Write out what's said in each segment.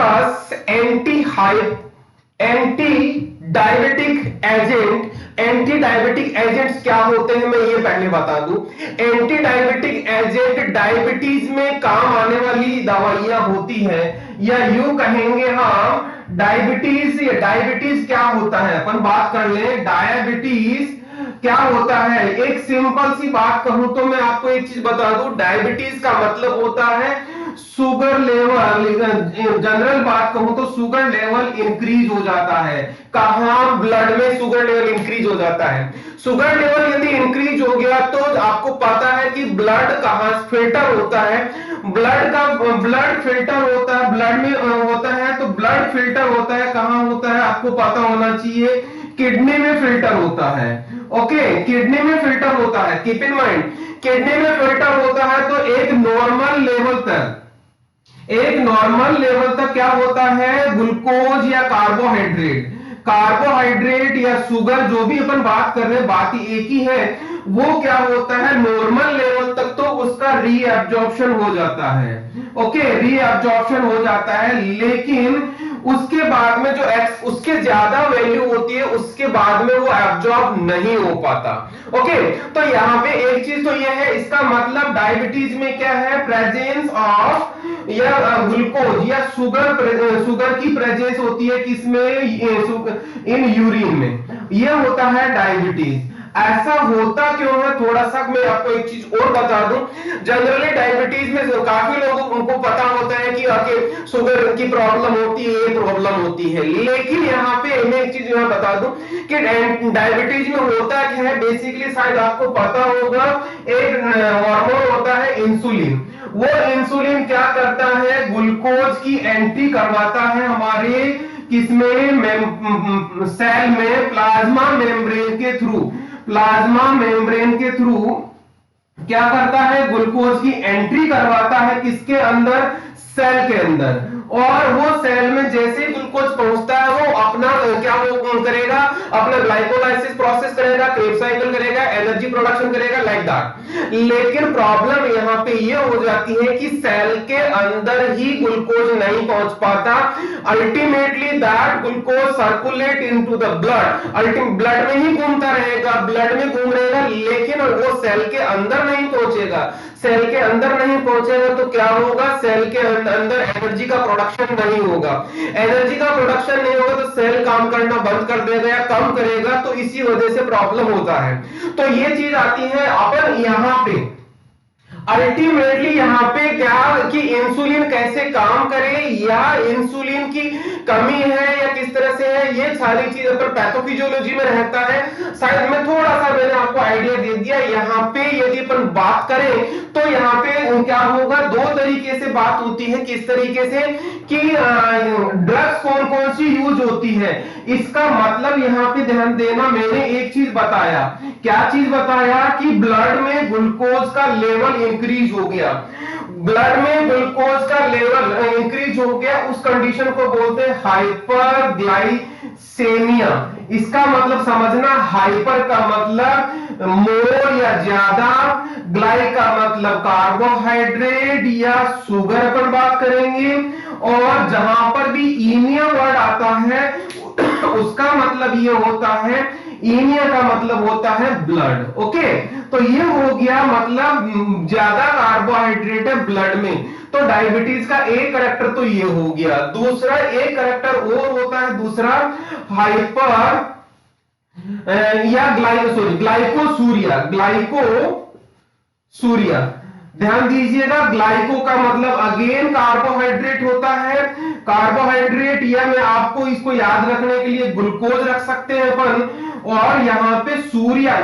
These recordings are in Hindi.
डिस्कस एंटी डायबिटिक एजेंट्स क्या होते हैं मैं ये पहले बता दूं। एंटी डायबिटिक एजेंट डायबिटीज में काम आने वाली दवाइयां होती हैं, या यूं कहेंगे हम डायबिटीज क्या होता है अपन बात कर लें। डायबिटीज क्या होता है, एक सिंपल सी बात कहूं तो मैं आपको एक चीज बता दूं, डायबिटीज का मतलब होता है शुगर लेवल। जनरल बात कहूं तो शुगर लेवल इंक्रीज हो जाता है। कहां? ब्लड में शुगर लेवल इंक्रीज हो जाता है। शुगर लेवल यदि इंक्रीज हो गया तो आपको पता है कि ब्लड कहां फिल्टर होता है, ब्लड फिल्टर होता है, ब्लड में होता है। तो ब्लड फिल्टर होता है कहां होता है आपको पता होना चाहिए, किडनी में फिल्टर होता है। ओके, किडनी में फिल्टर होता है, कीप इन माइंड किडनी में फिल्टर होता है। तो एक नॉर्मल लेवल तक क्या होता है, ग्लूकोज या कार्बोहाइड्रेट या शुगर, जो भी अपन बात कर रहे हैं बात ही एक ही है, वो क्या होता है नॉर्मल लेवल तक तो उसका रीअब्जॉर्प्शन हो जाता है। ओके, रीअब्जॉर्प्शन हो जाता है, लेकिन उसके बाद में जो उसके ज्यादा वैल्यू होती है उसके बाद में वो एब्जॉर्ब नहीं हो पाता। ओके, तो यहां पे एक चीज तो ये है, इसका मतलब डायबिटीज में क्या है, प्रेजेंस ऑफ या ग्लूकोज या शुगर की प्रेजेंस होती है किसमें, इन यूरिन में, ये होता है डायबिटीज। ऐसा होता क्यों है, थोड़ा सा मैं आपको एक चीज और बता दूं। जनरली डायबिटीज में काफी लोगों उनको पता होता है कि आके शुगर की प्रॉब्लम होती है, ये प्रॉब्लम होती है, लेकिन यहाँ पे मैं एक चीज यहाँ बता दूं कि डायबिटीज में होता क्या है, बेसिकली शायद आपको पता होगा, एक हार्मोन होता है इंसुलिन। वो इंसुलिन क्या करता है, ग्लूकोज की एंट्री करवाता है हमारे किसमें, सेल में, प्लाज्मा मेम्ब्रेन के थ्रू क्या करता है, ग्लूकोज की एंट्री करवाता है किसके अंदर, सेल के अंदर। और वो सेल में जैसे ग्लूकोज पहुंचता है वो अपना क्या वो करेगा, अपना ग्लाइकोलाइसिस प्रोसेस करेगा, क्रेब साइकिल करेगा, एनर्जी प्रोडक्शन करेगा, लाइक दैट। लेकिन प्रॉब्लम यहाँ पे ये हो जाती है कि सेल के अंदर ही ग्लूकोज नहीं पहुंच पाता। Ultimately that glucose circulate into the blood में ही घूमता रहेगा, लेकिन वो सेल के अंदर नहीं पहुंचेगा। सेल के अंदर नहीं पहुंचेगा तो क्या होगा, सेल के अंदर एनर्जी का प्रोडक्शन नहीं होगा। एनर्जी का प्रोडक्शन नहीं होगा तो सेल काम करना बंद कर देगा या कम करेगा, तो इसी वजह से प्रॉब्लम होता है। तो ये चीज आती है अपन यहां पे अल्टीमेटली यहाँ पे क्या कि इंसुलिन कैसे काम करे, या इंसुलिन की कमी है या किस तरह से है, ये सारी चीज पर पैथोफिजियोलॉजी में रहता है। शायद मैं थोड़ा सा मैंने आपको आइडिया दे दिया। यहाँ पे यदि अपन बात करें तो यहाँ पे क्या होगा, दो तरीके से बात होती है। किस तरीके से कि ड्रग्स कौन कौन सी यूज होती है, इसका मतलब यहाँ पे ध्यान देना। मैंने एक चीज बताया, क्या चीज बताया कि ब्लड में ग्लूकोज का लेवल इंक्रीज हो गया, ब्लड में ग्लूकोज का लेवल इंक्रीज हो गया, उस कंडीशन को बोलते हैं हाइपरग्लाइसेमिया। इसका मतलब समझना, हाइपर का मतलब मोर या ज्यादा, ग्लाइ का मतलब कार्बोहाइड्रेट या शुगर पर बात करेंगे, और जहां पर भी ईमिया वर्ड आता है उसका मतलब ये होता है, ईमिया का मतलब होता है ब्लड। ओके, तो ये हो गया मतलब ज्यादा कार्बोहाइड्रेट है ब्लड में। तो डायबिटीज का एक करेक्टर तो ये हो गया। दूसरा एक करेक्टर और होता है, दूसरा हाइपर या ग्लाइकोसूरिया। ध्यान दीजिएगा, ग्लाइको का मतलब अगेन कार्बोहाइड्रेट होता है, कार्बोहाइड्रेट, या मैं आपको इसको याद रखने के लिए ग्लूकोज रख सकते हैं अपन। और यहाँ पे यूरिया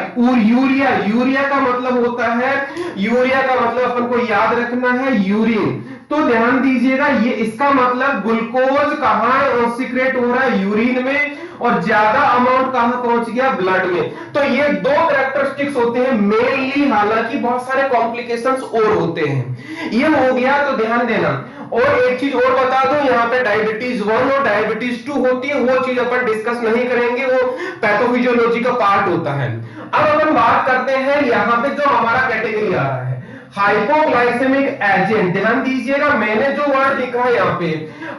का मतलब होता है, यूरिया का मतलब अपन को याद रखना है यूरिन। तो ध्यान दीजिएगा, ये इसका मतलब ग्लूकोज कहां सीक्रेट हो रहा है, यूरिन में, और ज्यादा अमाउंट कहां पहुंच गया, ब्लड में। तो ये दो कैरेक्टरिस्टिक्स होते हैं मेनली, हालांकि बहुत सारे कॉम्प्लिकेशंस और होते हैं। ये हो गया, तो ध्यान देना। और एक चीज और बता दूं, यहाँ पे डायबिटीज 1 और डायबिटीज 2 होती है, वो चीज अपन डिस्कस नहीं करेंगे, वो पैथोफिजियोलॉजी का पार्ट होता है। अब अपन बात करते हैं यहाँ पे जो हमारा कैटेगरी आ रहा है, हाइपोग्लाइसेमिक एजेंट, ध्यान दीजिएगा मैंने जो वर्ड लिखा है यहाँ पे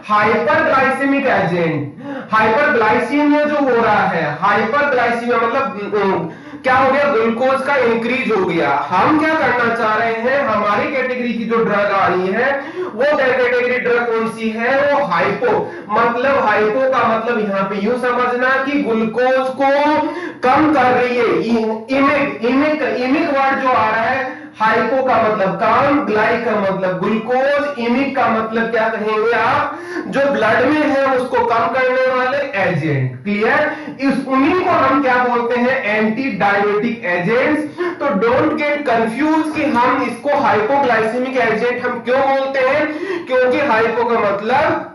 हाइपरग्लाइसेमिक एजेंट, हाइपरग्लाइसीमिया जो हो रहा है, हाइपरग्लाइसीमिया मतलब क्या हो गया, ग्लूकोज का इंक्रीज हो गया। हम क्या करना चाह रहे हैं, हमारी कैटेगरी की जो ड्रग आ रही है वो कैटेगरी ड्रग कौन सी है, वो हाइपो, मतलब हाइपो का मतलब यहां पे यूं समझना कि ग्लूकोज को कम कर रही है। इमिक इमिक इमिक वर्ड जो आ रहा है, हाइपो का मतलब कम, ग्लाइक का मतलब ग्लूकोज, इमिक का मतलब क्या कहेंगे आप, जो ब्लड में है उसको कम करने वाले एजेंट। क्लियर, इस उन्हीं को हम क्या बोलते हैं, एंटी डायबिटिक एजेंट्स। तो डोंट गेट कंफ्यूज कि हम इसको हाइपोग्लाइसेमिक एजेंट हम क्यों बोलते हैं, क्योंकि हाइपो का मतलब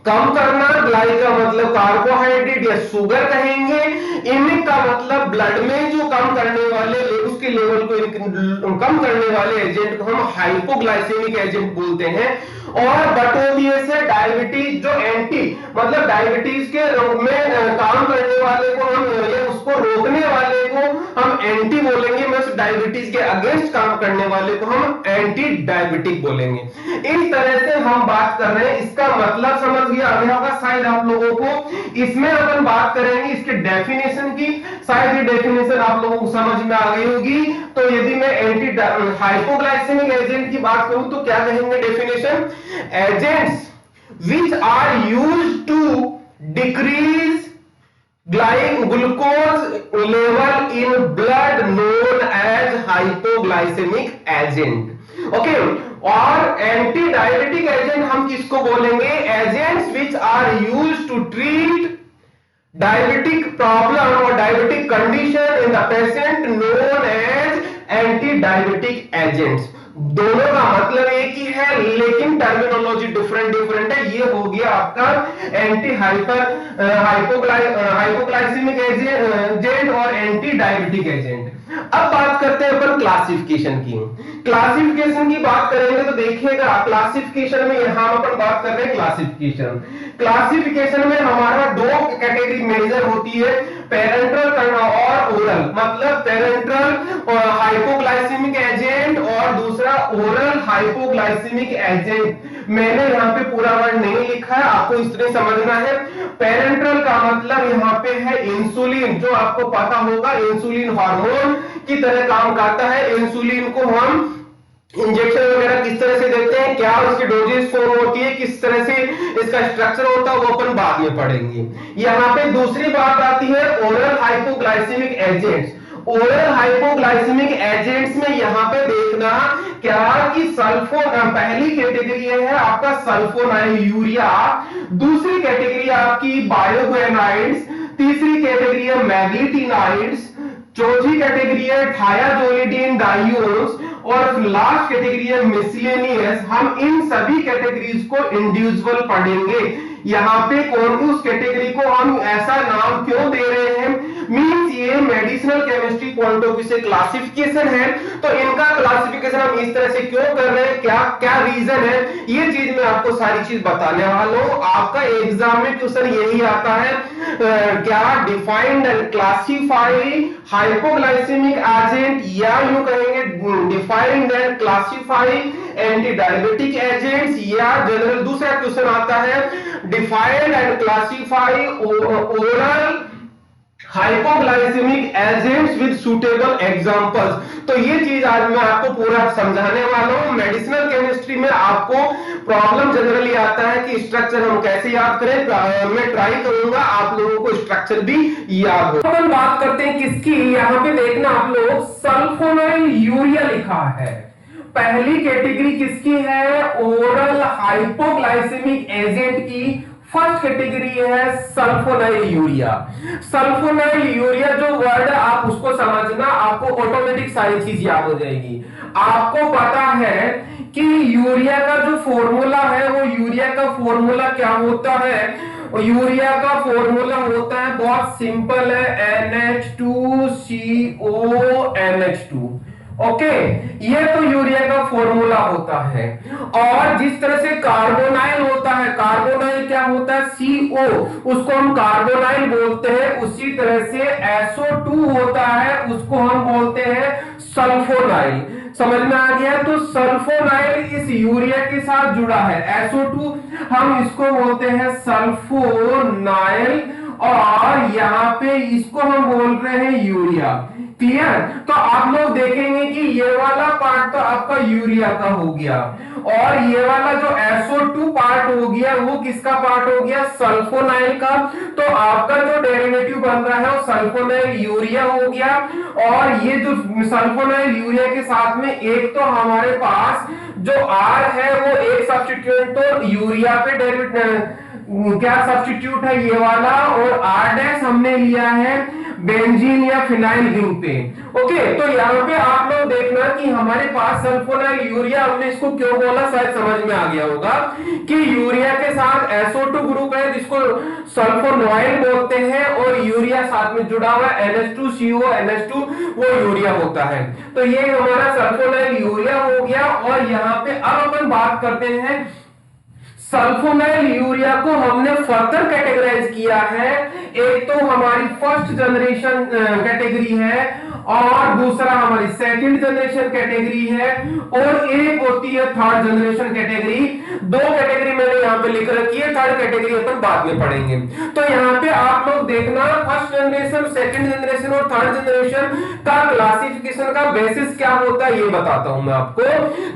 कम करना, ग्लाइक का मतलब कार्बोहाइड्रेट या शुगर कहेंगे, इमिक का मतलब ब्लड में जो कम करने वाले उसके लेवल को कम करने वाले एजेंट को हम हाइपोग्लाइसेमिक एजेंट बोलते हैं। और बटोदियस है डायबिटीज, जो एंटी मतलब डायबिटीज के में काम करने वाले को हम या उसको रोकने वाले को हम एंटी बोलेंगे, मतलब डायबिटीज के अगेंस्ट काम करने वाले को हम एंटी डायबिटिक बोलेंगे। इस तरह से हम बात कर रहे हैं, इसका मतलब समझ गया होगा शायद आप लोगों को। इसमें अपन बात करेंगे इसके डेफिनेशन की, शायद ये डेफिनेशन आप लोगों को समझ में आ गई होगी। तो यदि मैं एंटी हाइपोग्लाइसेमिक एजेंट की बात करूं तो क्या कहेंगे definition, agents which are used to decrease glucose level in blood known as hypoglycemic agent। Okay, और एंटी डायबिटिक एजेंट हम किसको बोलेंगे, agents which are used to treat diabetic problem or diabetic condition in the patient known as anti diabetic agents. दोनों का मतलब एक ही है लेकिन टर्मिनोलॉजी डिफरेंट है। ये हो गया आपका एंटी हाइपोग्लाइसेमिक एजेंट और एंटी डायबिटिक एजेंट। अब बात करते हैं अपन क्लासिफिकेशन की। क्लासिफिकेशन की बात करेंगे तो देखिएगा क्लासिफिकेशन में यहां अपन बात कर रहे हैं क्लासिफिकेशन। क्लासिफिकेशन में हमारा दो कैटेगरी मेजर होती है, पेरेंट्रल और ओरल, मतलब पेरेंट्रल हाइपोग्लाइसेमिक एजेंट और दूसरा ओरल हाइपोग्लाइसेमिक एजेंट। मैंने यहाँ पे पूरा वर्ड नहीं लिखा है, आपको इस तरह समझना है। पेरेंट्रल का मतलब यहाँ पे है इंसुलिन, जो आपको पता होगा इंसुलिन हार्मोन की तरह काम करता है। इंसुलिन को हम इंजेक्शन वगैरह किस तरह से देते हैं, क्या उसकी डोजेस फॉर्म होती है, किस तरह से इसका स्ट्रक्चर होता है, वो अपन बाद में पढ़ेंगे। यहाँ पे दूसरी बात आती है oral hypoglycaemic agents. Oral hypoglycaemic agents में यहाँ पे देखना क्या कि सल्फोन, पहली कैटेगरी है आपका सल्फोनाइल यूरिया, दूसरी कैटेगरी आपकी बायोगुएनाइड्स, तीसरी कैटेगरी है मैग्लीटिनाइड्स, चौथी कैटेगरी है थायाजोलिडीन डाइयून्स और लास्ट कैटेगरी है मिसलेनियस। हम इन सभी कैटेगरीज को इंडिविजुअल पढ़ेंगे। यहाँ पे कौन उस कैटेगरी को हम ऐसा नाम क्यों दे रहे हैं, मींस ये medicinal chemistry point of view से क्लासिफिकेशन है, तो इनका क्लासिफिकेशन हम इस तरह से क्यों कर रहे हैं, क्या क्या रीजन है, ये चीज मैं आपको सारी चीज बताने वाला हूं। आपका एग्जाम में क्वेश्चन यही आता है, क्या defined and classify hypoglycaemic agent, या यूं कहेंगे defined and classify anti diabetic agents, या जनरल दूसरा क्वेश्चन आता है defined and classify oral hypoglycaemic agents with suitable examples. तो ये चीज आज मैं आपको पूरा समझाने वाला हूं। मेडिसिनल केमिस्ट्री में आपको प्रॉब्लम जनरली आता है कि स्ट्रक्चर हम कैसे याद करें, मैं ट्राई करूंगा आप लोगों को स्ट्रक्चर भी याद हो। अपन बात करते हैं किसकी, यहाँ पे देखना आप लोग सल्फोनाइल यूरिया लिखा है। पहली कैटेगरी किसकी है, ओरल हाइपोग्लाइसेमिक एजेंट की। फर्स्ट कैटेगरी है सल्फोनाइल यूरिया। सल्फोनाइल यूरिया जो वर्ड है आप उसको समझना, आपको ऑटोमेटिक सारी चीज याद हो जाएगी। आपको पता है कि यूरिया का जो फॉर्मूला है वो यूरिया का फॉर्मूला क्या होता है, यूरिया का फॉर्मूला होता है बहुत सिंपल है, NH2CO NH2। ओके, ये तो यूरिया का फॉर्मूला होता है। और जिस तरह से कार्बोनाइल होता है, कार्बोनाइल क्या होता है, CO, उसको हम कार्बोनाइल बोलते हैं। उसी तरह से SO2 होता है, उसको हम बोलते हैं सल्फोनाइल। समझ में आ गया। तो सल्फोनाइल इस यूरिया के साथ जुड़ा है, SO2 हम इसको बोलते हैं सल्फोनाइल, और यहाँ पे इसको हम बोल रहे हैं यूरिया। क्लियर। तो आप लोग देखेंगे कि ये वाला पार्ट तो आपका यूरिया का हो गया, और ये वाला जो SO2 पार्ट हो गया वो किसका पार्ट हो गया, सल्फोनाइल का। तो आपका जो डेरिवेटिव बन रहा है वो सल्फोनाइल यूरिया हो गया। और ये जो सल्फोनाइल यूरिया के साथ में एक तो हमारे पास जो R है वो एक सब्स्टिट्यूट तो यूरिया पे डेरिवेटिव क्या सब्स्टिट्यूट है ये वाला, और R' हमने लिया है बेंजीन या फिनाइल रिंग पे। ओके, तो यहाँ पे आप लोग देखना कि हमारे पास सल्फोनाइल यूरिया, हमने इसको क्यों बोला शायद समझ में आ गया होगा कि यूरिया के साथ SO2 ग्रुप है जिसको सल्फोनाइल बोलते हैं, और यूरिया साथ में जुड़ा हुआ NH2CO NH2 वो यूरिया होता है। तो ये हमारा सल्फोनाइल यूरिया हो गया। और यहाँ पे अब अपन बात करते हैं सल्फोनाइल यूरिया को हमने फर्दर कैटेगराइज किया है। एक तो हमारी फर्स्ट जनरेशन कैटेगरी है, और दूसरा हमारी सेकंड जनरेशन कैटेगरी है, और एक होती है थर्ड जनरेशन कैटेगरी। दो कैटेगरी मैंने यहाँ पे लिख रखी है, थर्ड कैटेगरी अपन बाद में पढ़ेंगे। तो यहाँ पे आप लोग देखना फर्स्ट जनरेशन, सेकंड जनरेशन और थर्ड जनरेशन का क्लासिफिकेशन का बेसिस क्या होता है ये बताता हूं मैं आपको।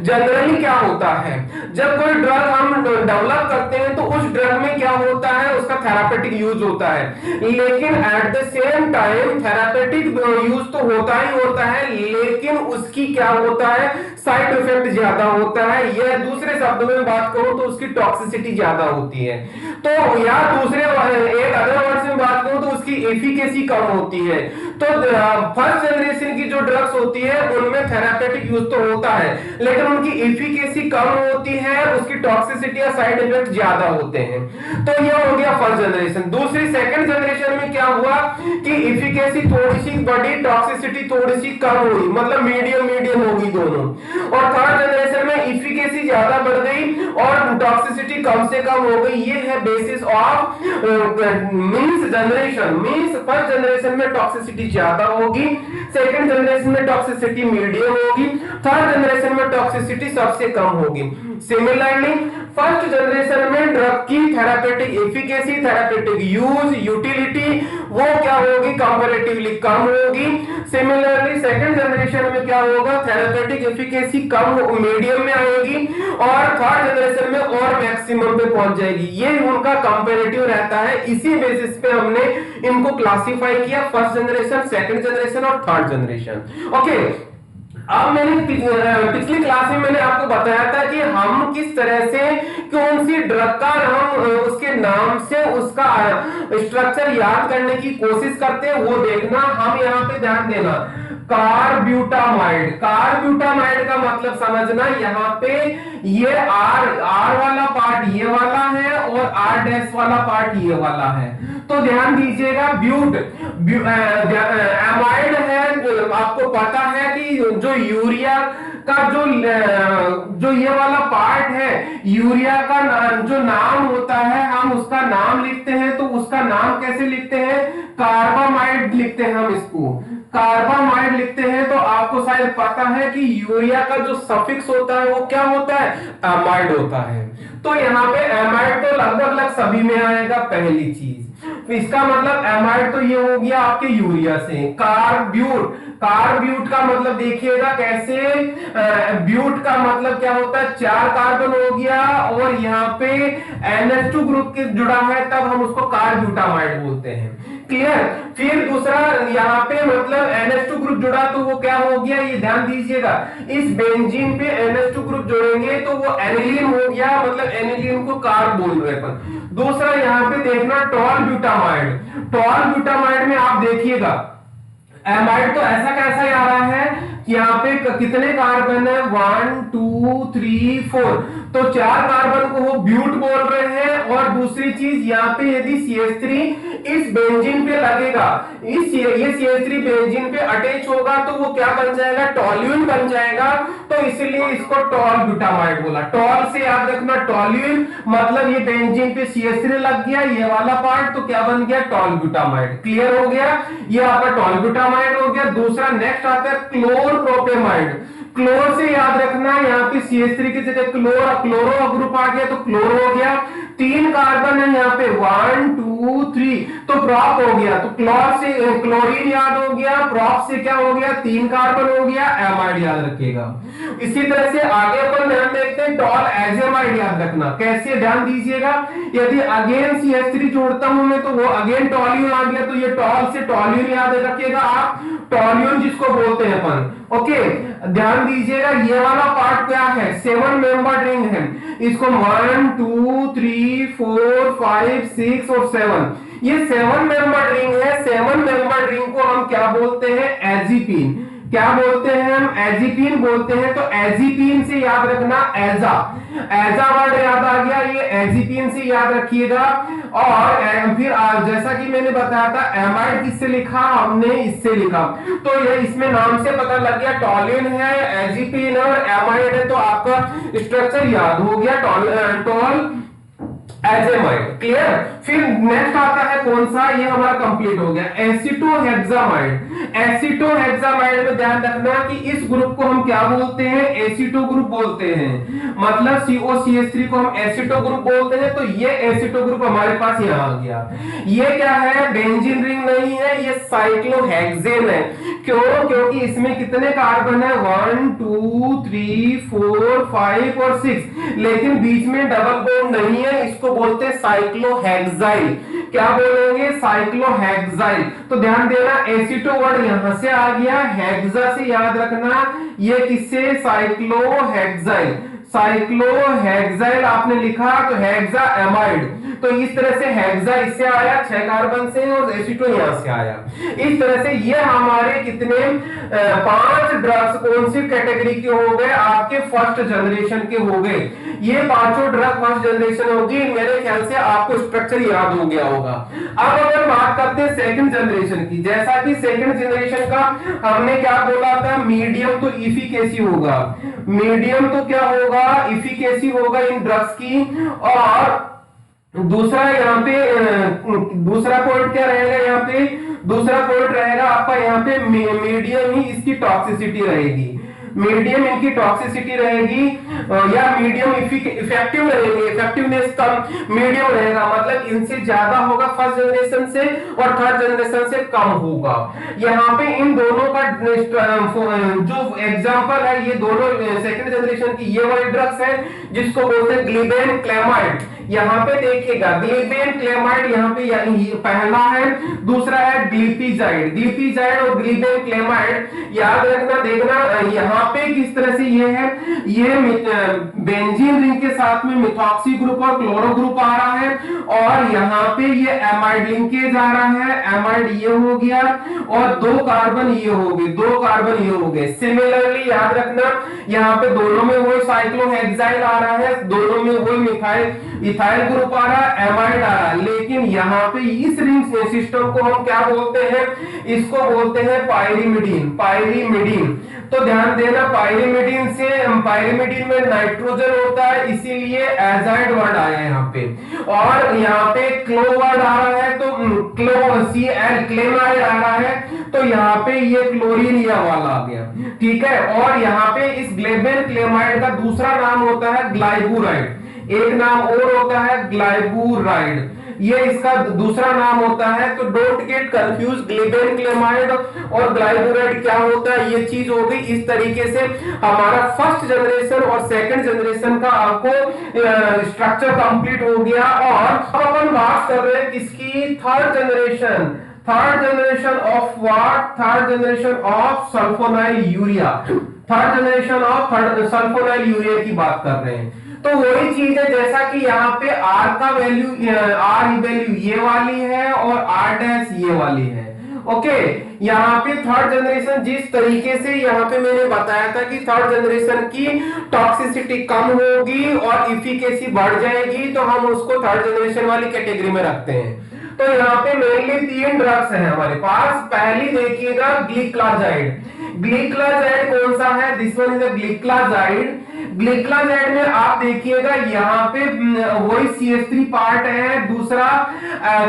जनरली क्या होता है, जब कोई ड्रग हम डेवलप करते हैं तो उस ड्रग में क्या होता है, उसका थेरापेटिक यूज होता है, लेकिन at the same time therapeutic use तो होता ही होता है, लेकिन उसकी क्या होता है, साइड इफेक्ट ज्यादा होता है, या दूसरे शब्दों में बात करूं तो उसकी टॉक्सिसिटी ज्यादा होती है। तो या दूसरे एक अदर वर्ड्स में बात करूं तो उसकी एफिकेसी कम होती है। तो फर्स्ट जनरेशन की जो ड्रग्स होती है उनमें थेरापेटिक यूज तो होता है, लेकिन उनकी एफिकेसी कम होती है, उसकी टॉक्सिसिटी या साइड इफेक्ट ज्यादा होते हैं। तो ये हो गया फर्स्ट जनरेशन। दूसरी सेकंड जनरेशन में क्या हुआ कि एफिकेसी थोड़ी सी बढ़ी, टॉक्सिसिटी थोड़ी सी कम हुई, मतलब मीडियम मीडियम होगी दोनों। और थर्ड जनरेशन में एफिकेसी ज्यादा बढ़ गई और टॉक्सिसिटी कम से कम हो गई। ये है basis of means generation. Means first generation में टॉक्सिसिटी ज्यादा होगी, सेकंड जनरेशन में टॉक्सिसिटी मीडियम होगी, थर्ड जनरेशन में टॉक्सिसिटी सबसे कम होगी। सिमिलरली फर्स्ट जनरेशन में ड्रग की therapeutic efficacy, therapeutic use, utility वो क्या होगी, कंपैरेटिवली कम होगी। सिमिलरली सेकंड जनरेशन में क्या होगा, थेरापेटिक एफिकेसी कम मीडियम में आएगी, और थर्ड जनरेशन में और मैक्सिमम पे पहुंच जाएगी। ये उनका कंपैरेटिव रहता है। इसी बेसिस पे हमने इनको क्लासिफाई किया, फर्स्ट जनरेशन, सेकंड जनरेशन और थर्ड जनरेशन। ओके, अब मैंने पिछली क्लास में मैंने आपको बताया था कि हम किस तरह से कौन सी ड्रग का हम उसके नाम से उसका स्ट्रक्चर याद करने की कोशिश करते हैं, वो देखना। हम यहाँ पे ध्यान देना, कार्ब्यूटामाइड। कार्ब्यूटामाइड का मतलब समझना, यहाँ पे ये आर वाला पार्ट ये वाला है और R' वाला पार्ट ये वाला है। तो ध्यान दीजिएगा, ब्यूट एमाइड है। आपको पता है कि जो यूरिया का जो ये वाला पार्ट है, यूरिया का जो नाम होता है, हम उसका नाम लिखते हैं तो उसका नाम कैसे लिखते हैं, कार्बामाइड लिखते हैं। हम इसको कार्बामाइड लिखते हैं। तो आपको शायद पता है कि यूरिया का जो सफिक्स होता है वो क्या होता है, एमाइड होता है। तो यहाँ पे एमाइड तो लगभग सभी में आएगा, पहली चीज। इसका मतलब एमाइड तो ये हो गया आपके यूरिया से। कार्ब्यूट, कार्ब्यूट का मतलब देखिएगा कैसे, ब्यूट का मतलब क्या होता है, 4 कार्बन हो गया और यहाँ पे NH2 ग्रुप के जुड़ा है, तब हम उसको कार्ब्यूटामाइड बोलते हैं। क्लियर। फिर दूसरा यहाँ पे मतलब NH2 ग्रुप जुड़ा तो वो क्या हो गया, ये ध्यान दीजिएगा, इस बेंजीन पे NH2 ग्रुप जोड़ेंगे तो वो एनिलीन हो गया, मतलब एनिलीन को कार्ब बोल रहे हैं। दूसरा यहाँ पे देखना टॉल ब्यूटामाइड। टॉल ब्यूटामाइड में आप देखिएगा एमाइड तो ऐसा कैसा आ रहा है, यहाँ पे कितने कार्बन है, 1 2 3 4, तो 4 कार्बन को वो ब्यूट बोल रहे हैं। और दूसरी चीज यहाँ पे यदि CH3 इस बेंजीन पे लगेगा, ये CH3 बेंजीन पे अटैच होगा तो वो क्या बन जाएगा, टॉल्यूइन बन जाएगा। तो इसलिए इसको टॉल ब्यूटामाइड बोला। टॉल से याद रखना, टॉल्यूइन मतलब ये बेंजीन पे CH3 लग गया, ये वाला पार्ट, तो क्या बन गया, टॉल ब्यूटामाइड। क्लियर हो गया, ये आपका टॉल ब्यूटामाइड हो गया। दूसरा नेक्स्ट आता है क्लोरप्रोपेमाइड। क्लोर से याद रखना, यहाँ पे CH3 की जगह क्लोरो ग्रुप आ गया तो क्लोरो हो गया। 3 कार्बन है यहाँ पे 1 2 3 तो प्रोप हो गया, तो क्लोर से क्लोरीन याद हो गया, प्रोप से क्या हो गया 3 कार्बन हो गया, एमाइड याद रखिएगा। इसी तरह से आगे अपन ध्यान देखते हैं टॉल एजेमाइड याद रखना। कैसे ध्यान दीजिएगा, यदि अगेन CH3 जोड़ता हूं मैं तो वो अगेन टॉल्यून आ गया, तो ये टॉल से टॉल्यून याद रखिएगा आप, टॉल्यून जिसको बोलते हैं अपन। ओके ध्यान दीजिएगा, ये वाला पार्ट क्या है 7 मेंबर रिंग है, इसको 1 2 3 4 5 6 और 7, ये 7 मेंबर रिंग है। 7 मेंबर रिंग को हम क्या बोलते हैं एजीपीन, क्या बोलते हैं हम एजीपीन बोलते हैं। तो एजीपीन से याद रखना एजा, एजा वर्ड याद आ गया, ये एजीपीन से याद रखिएगा। और फिर जैसा कि मैंने बताया था एमाइड किससे लिखा हमने, इससे लिखा, तो ये इसमें नाम से पता लग गया टॉलिन है, एजीपीन और एमाइड है, तो आपका स्ट्रक्चर याद हो गया टॉल एजेमाइड। क्लियर। फिर नेक्स्ट आता है कौन सा, ये हमारा कंप्लीट हो गया एसीटोहेक्सामाइड। एसीटोहेक्सामाइड में ध्यान रखना कि इस ग्रुप को हम क्या बोलते हैं एसीटो ग्रुप बोलते हैं, मतलब COCH3 को हम एसीटो ग्रुप बोलते हैं। तो ये एसीटो ग्रुप हमारे पास यहां आ गया। ये क्या है बेंजीन रिंग नहीं है, ये साइक्लोहेक्सेन है। क्यों, क्योंकि इसमें कितने कार्बन है 1 2 3 4 5 और 6, लेकिन बीच में डबल बॉन्ड नहीं है, इसको बोलते हैं साइक्लोहेक्साइल। क्या बोलेंगे साइक्लोहेक्साइल। तो ध्यान देना एसीटो वर्ड यहां से आ गया, हेक्सा से याद रखना, ये किससे साइक्लोहेक्साइल, साइक्लोहेक्साइल आपने लिखा तो हेक्सा एमाइड, तो इस तरह से हेक्सा इससे आया 6 कार्बन से और एसीटो यहां से आया। इस तरह से ये हमारे कितने 5 ड्रग्स कौन सी कैटेगरी के हो गए आपके फर्स्ट जनरेशन के हो गए। ये पांचों ड्रग फर्स्ट जनरेशन होगी। मेरे ख्याल से आपको स्ट्रक्चर याद हो गया होगा। अब अगर बात करते हैं सेकंड जनरेशन की, जैसा कि सेकंड जनरेशन का हमने क्या बोला था मीडियम तो इफिकेसी होगा, मीडियम तो क्या होगा इफिकेसी होगा इन ड्रग्स की। और दूसरा यहाँ पे दूसरा पॉइंट क्या रहेगा, यहाँ पे दूसरा पॉइंट रहेगा आपका यहाँ पे मीडियम ही इसकी टॉक्सिसिटी रहेगी, मीडियम इनकी टॉक्सिसिटी रहेगी या मीडियम इफेक्टिव रहेंगे, इफेक्टिवनेस कम मीडियम रहेगा, मतलब इनसे ज्यादा होगा फर्स्ट जनरेशन से और थर्ड जनरेशन से कम होगा। यहाँ पे इन दोनों का जो एग्जांपल है ये दोनों सेकंड जनरेशन की ये वाली ड्रग्स है जिसको बोलते हैं ग्लिबेन क्लेमाइड। यहाँ पे देखिएगा ग्लिबेन क्लेमाइड यहाँ पे पहला है, दूसरा है ग्लिपिजाइड, ग्लिपिजाइड और ग्लिबेन क्लेमाइड याद रखना। देखना यहाँ पे किस तरह से ये है, ये बेंजीन रिंग के साथ में मिथॉक्सी ग्रुप और क्लोरो ग्रुप आ रहा है और यहाँ पे ये एमाइड लिंकेज आ रहा है, एमाइड ये हो गया और 2 कार्बन ये हो गए, 2 कार्बन ये हो गए। सिमिलरली याद रखना यहाँ पे दोनों में वही साइक्लोहेक्साइल आ रहा है, दोनों में वही मिथाइल इथाइल ग्रुप आ रहा है, एमाइड आ रहा है, लेकिन यहाँ पे इस रिंग सिस्टम को हम क्या बोलते हैं, इसको बोलते हैं पाइरिमिडीन, पाइरिमिडीन। तो ध्यान देना पाइरिमिडीन से, पाइरिमिडीन में नाइट्रोजन होता है इसीलिए एजाइड वर्ड आया यहाँ पे, और यहाँ पे क्लो वर्ड आ रहा है तो क्लो Cl क्लेमाइड आ रहा है, तो यहाँ पे ये क्लोरीन या वाला आ गया, ठीक है। और यहाँ पे इस ग्लिबेन क्लेमाइड का दूसरा नाम होता है ग्लाइबुराइड, एक नाम और होता है ग्लाइबुराइड, ये इसका दूसरा नाम होता है। तो डोंट गेट कंफ्यूज, ग्लिबेन क्लेमाइड और ग्लाइबुराइड क्या होता है ये चीज हो गई। इस तरीके से हमारा फर्स्ट जनरेशन और सेकंड जनरेशन का आपको स्ट्रक्चर कंप्लीट हो गया। और अब अपन बात कर रहे हैं किसकी, third generation, third generation of what, third generation of sulfonyl urea, third generation of sulfonyl urea की बात कर रहे हैं। तो वही चीज है जैसा कि यहाँ पे R का वैल्यू, R वैल्यू ये वाली है और R डैश ये वाली है। ओके, यहाँ पे थर्ड जनरेशन जिस तरीके से यहाँ पे मैंने बताया था कि थर्ड जनरेशन की टॉक्सिसिटी कम होगी और इफिकेसी बढ़ जाएगी, तो हम उसको थर्ड जनरेशन वाली कैटेगरी में रखते हैं। तो यहाँ पे मेनली 3 ड्रग्स हैं हमारे पास। पहली देखिएगा ग्लिक्लाजाइड, ग्लिक्लाजाइड कौन सा है, दिस वन इज द ग्लिक्लाजाइड। ग्लिक्लाजाइड में आप देखिएगा यहाँ पे वही CH3 पार्ट है, दूसरा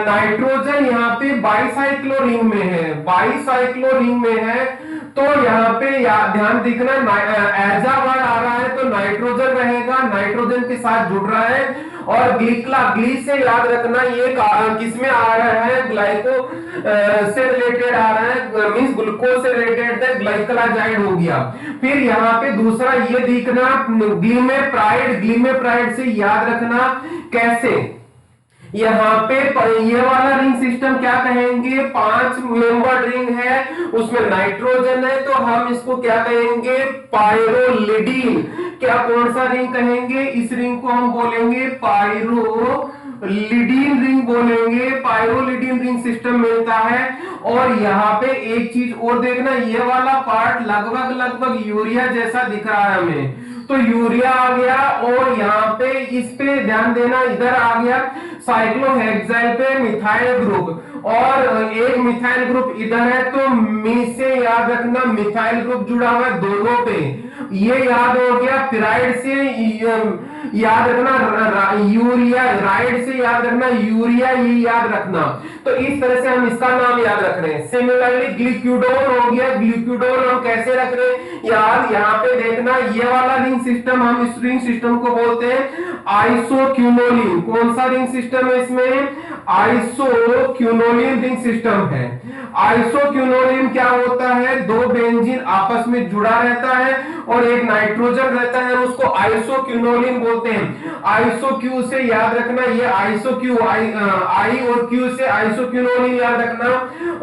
नाइट्रोजन यहाँ पे बाइसाइक्लो रिंग में है, बाइसाइक्लो रिंग में है, तो यहाँ पे ध्यान देखना, एजा वर्ड आ रहा है तो नाइट्रोजन रहेगा, नाइट्रोजन के साथ जुड़ रहा है। और ग्ली से याद रखना ये किस में आ रहा है, ग्लाइको से रिलेटेड आ रहा है, मींस ग्लूकोज से रिलेटेड है, ग्लाइकोलाइजाइड हो गया। फिर यहाँ पे दूसरा ये देखना, ग्लीमेप्राइड से याद रखना कैसे, यहाँ पे ये वाला रिंग सिस्टम क्या कहेंगे, 5 मेंबर रिंग है, उसमें नाइट्रोजन है, तो हम इसको क्या कहेंगे, पायरोलिडीन। क्या कौन सा रिंग कहेंगे, इस रिंग को हम बोलेंगे पायरोलिडीन रिंग बोलेंगे, पायरोलिडीन रिंग सिस्टम मिलता है। और यहाँ पे एक चीज और देखना, ये वाला पार्ट लगभग यूरिया जैसा दिख रहा है हमें, तो यूरिया आ गया। और यहाँ पे इस पे ध्यान देना, इधर आ गया साइक्लोहेक्साइल पे मिथाइल ग्रुप, और एक मिथाइल ग्रुप इधर है, तो मी से याद रखना मिथाइल ग्रुप जुड़ा हुआ है दोनों पे, ये याद हो गया। पिराइड से याद रखना यूरिया, राइड से याद रखना यूरिया, ये याद रखना। तो इस तरह से हम इसका नाम याद रख रहे हैं। सिमिलरली ग्लिक्यूडोन हो गया, ग्लिक्यूडोन हम कैसे रख रहे हैं याद, यहाँ पे देखना ये वाला रिंग सिस्टम, हम इस रिंग सिस्टम को बोलते हैं आइसोक्यूनोलिन। कौन सा रिंग सिस्टम है इसमें, आइसोक्यूनोलिन रिंग सिस्टम है। आइसोक्यूनोलिन क्या होता है, दो बेंजीन आपस में जुड़ा रहता है और एक नाइट्रोजन रहता है, उसको आइसोक्यूनोलिन बोलते हैं। आइसोक्यू से याद रखना, ये आइसोक्यू आई और क्यू से आइसोक्यूनोलिन याद रखना।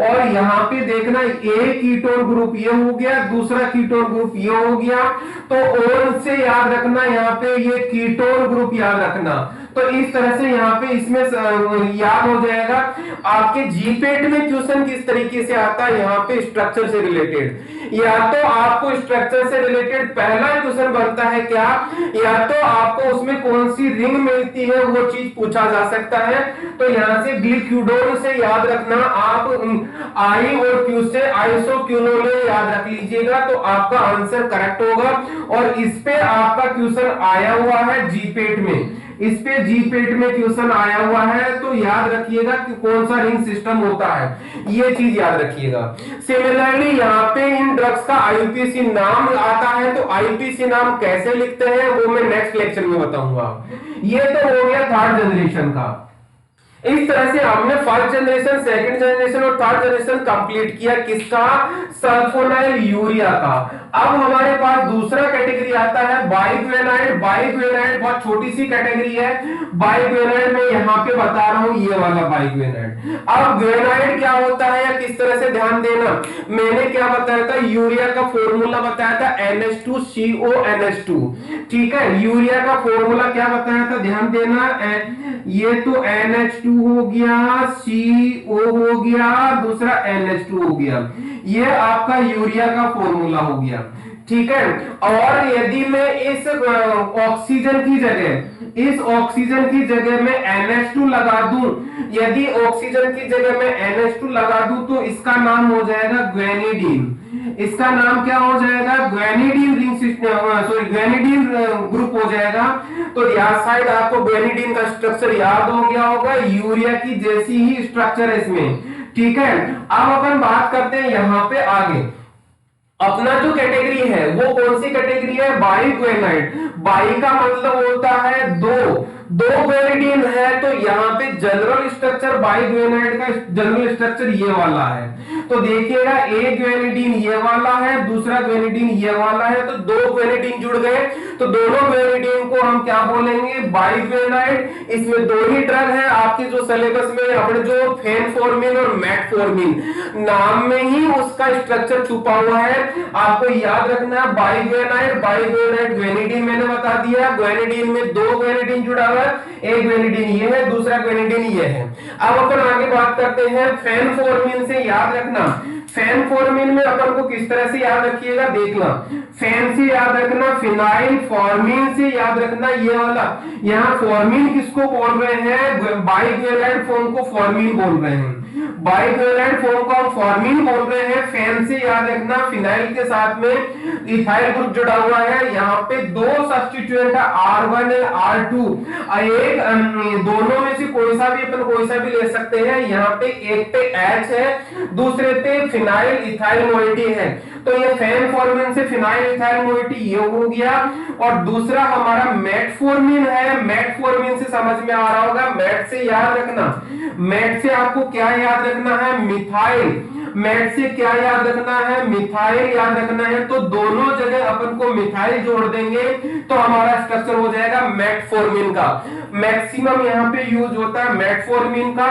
और यहाँ पे देखना एक कीटोन ग्रुप ये हो गया, दूसरा कीटोन ग्रुप ये हो गया, तो ओन से याद रखना, यहाँ पे ये कीटोन ग्रुप याद रखना। तो इस तरह से यहाँ पे इसमें याद हो जाएगा। आपके जीपेट में क्वेश्चन किस तरीके से आता है, यहाँ पे स्ट्रक्चर से रिलेटेड, या तो आपको स्ट्रक्चर से रिलेटेड पहला क्वेश्चन बनता है क्या, या तो आपको उसमें कौन सी रिंग मिलती है वो चीज पूछा जा सकता है। तो यहाँ से ग्लिक्यूडोन से याद रखना, आप आई और क्यू से आइसोक्यूनोलिन याद रख लीजिएगा, तो आपका आंसर करेक्ट होगा। और इस पे आपका क्वेश्चन आया हुआ है जीपेट में, इस पे जीपेट में क्वेश्चन आया हुआ है, तो याद रखिएगा कि कौन सा रिंग सिस्टम होता है, ये चीज याद रखिएगा। सिमिलरली यहाँ पे इन ड्रग्स का आईयूपीएसी नाम आता है, तो आईयूपीएसी नाम कैसे लिखते हैं वो मैं नेक्स्ट लेक्चर में बताऊंगा। ये तो हो गया थर्ड जनरेशन का। इस तरह से हमने फर्स्ट जनरेशन, सेकंड जनरेशन और थर्ड जनरेशन कंप्लीट किया, किसका, सल्फोनाइल यूरिया का। अब हमारे पास दूसरा कैटेगरी आता है बाइग्वेनाइड। बाइग्वेनाइड बहुत छोटी सी कैटेगरी है, बाइग्वेनाइड में यहाँ पे बता रहा हूं, ये वाला बाइग्वेनाइड। अब ग्वेनाइड क्या होता है या किस तरह से, ध्यान देना, मैंने क्या बताया था, यूरिया का फॉर्मूला बताया था NH2CONH2, ठीक है। यूरिया का फॉर्मूला क्या बताया था, ध्यान देना, ये तो NH2 हो गया, CO हो गया, दूसरा NH2 हो गया, ये आपका यूरिया का फॉर्मूला हो गया, ठीक है। और यदि मैं इस ऑक्सीजन की जगह में NH2 लगा दूं, यदि ऑक्सीजन की जगह में NH2 लगा दूं, तो इसका नाम हो जाएगा ग्वेनिडीन। इसका नाम क्या हो जाएगा, ग्वेनिडीन रिंग सिस्टम, सॉरी ग्वेनिडीन ग्रुप हो जाएगा। तो यहाँ साइड आपको ग्वेनिडीन का स्ट्रक्चर याद हो गया होगा, यूरिया की जैसी ही स्ट्रक्चर है इसमें, ठीक है। अब अपन बात करते हैं यहाँ पे आगे, अपना जो कैटेगरी है वो कौन सी कैटेगरी है, बाइग्वेनाइड। बाई का मतलब होता है दो ग्वेनिडीन है, तो यहाँ पे जनरल स्ट्रक्चर बाइग्वेनाइड का जनरल स्ट्रक्चर ये वाला है। तो देखिएगा एक ग्वेनिडीन ये वाला है, दूसरा ग्वेनिडीन ये वाला है, तो दो ग्वेनिडीन जुड़ गए, तो दोनों ग्वेनिडीन को हम क्या बोलेंगे, बाइग्वेनाइड। इसमें दो ही ड्रग है आपके जो सिलेबस में, अपने जो फेनफोर्मिन और मेटफोर्मिन, नाम में ही उसका स्ट्रक्चर छुपा हुआ है, आपको याद रखना है। बाइग्वेनाइड, बाइग्वेनाइड ग्वेनिडीन मैंने बता दिया, ग्वेनिडीन में दो ग्वेनिडीन जुड़ा हुआ है, एक ग्वेनिडीन ये है, दूसरा ग्वेनिडीन ये है। अब अपन आगे बात करते हैं फेनफोर्मिन से, याद रखना फेनफोर्मिन में अपन को किस तरह से याद रखिएगा, देखना, फेन से याद रखना फिनाइल, फॉर्मिन से याद रखना ये वाला, यहाँ फॉर्मिन किसको बोल रहे हैं, बाइग्वेनाइड फॉर्म को फॉर्मिन बोल रहे हैं, बाइग्वेनाइड फॉर्म को हम फॉर्मिन बोल रहे हैं। फेन से याद रखना फिनाइल के साथ में इथाइल ग्रुप जुड़ा हुआ है, यहाँ पे दो सब्स्टिट्यूएंट है, R1 है R2, एक दोनों में से कोई सा भी ले सकते हैं। यहाँ पे एक पे H है, दूसरे पे फिनाइल इथाइल मोइटी है, तो ये फेनफॉर्मिन से फिनाइल इथाइल मोइटी ये हो गया। और दूसरा हमारा मेटफॉर्मिन है। मेटफॉर्मिन से समझ में आ रहा होगा, मेट से याद रखना, मेट से आपको क्या याद रखना है, मिथाइल। मेट से क्या याद रखना है, मिथाइल याद रखना है। तो दोनों जगह अपन को मिथाइल जोड़ देंगे तो हमारा स्ट्रक्चर हो जाएगा मेटफॉर्मिन का। मैक्सिमम यहाँ पे यूज होता है मेटफॉर्मिन का,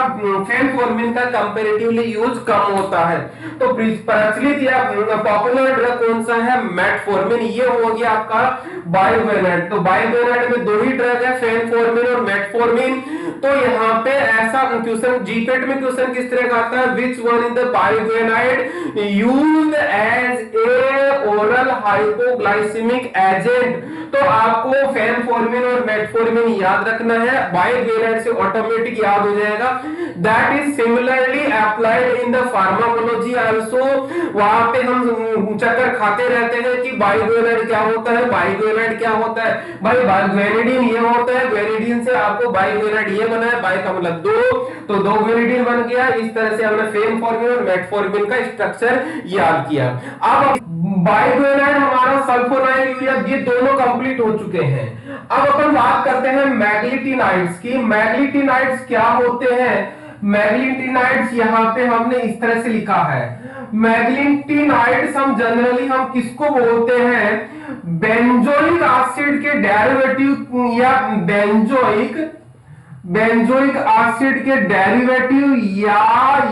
फेनफॉर्मिन का कंपैरेटिवली यूज कम होता है। तो प्रचलित या पॉपुलर ड्रग कौन सा है, मेटफॉर्मिन। ये हो गया आपका बाइवेलेंट। तो बाइवेलेंट में दो ही ड्रग है, फेनफॉर्मिन और मेटफॉर्मिन। तो यहाँ पे ऐसा क्वेश्चन जीपेट में क्वेश्चन किस तरह का आता है, which one in the bivalent used as a oral hypoglycaemic agent. तो आपको फेनफॉर्मिन और मेटफॉर्मिन याद रखना है, बाइवेलेंट से ऑटोमेटिक याद हो जाएगा। That is similarly applied in the pharmacology also. वहां पे हम चक्कर खाते रहते हैं कि बाइवेलेंट क्या होता है, बाइवेलेंट क्या होता है। भाई ग्वेनिडीन ये होता है, ग्वेनिडीन से आपको बाइवेलेंट ये बना है, बाइ का मतलब दो, तो दो ग्वेनिडीन बन गया। इस तरह से हमने फेनफॉर्मिन और मेटफॉर्मिन का स्ट्रक्चर याद किया। अब बाइवेलेंट हमारा सल्फोनाइल यूरिया ये दोनों कंप्लीट हो चुके हैं। अब अपन बात करते हैं मैग्लीटिनाइड्स की। मैग्लीटिनाइड्स क्या होते हैं, मैग्लीटिनाइड्स यहाँ पे हमने इस तरह से लिखा है। मैग्लीटिनाइड्स हम जनरली हम किसको बोलते हैं, बेंजोइक एसिड के डेरिवेटिव या बेंजोइक एसिड के डेरिवेटिव या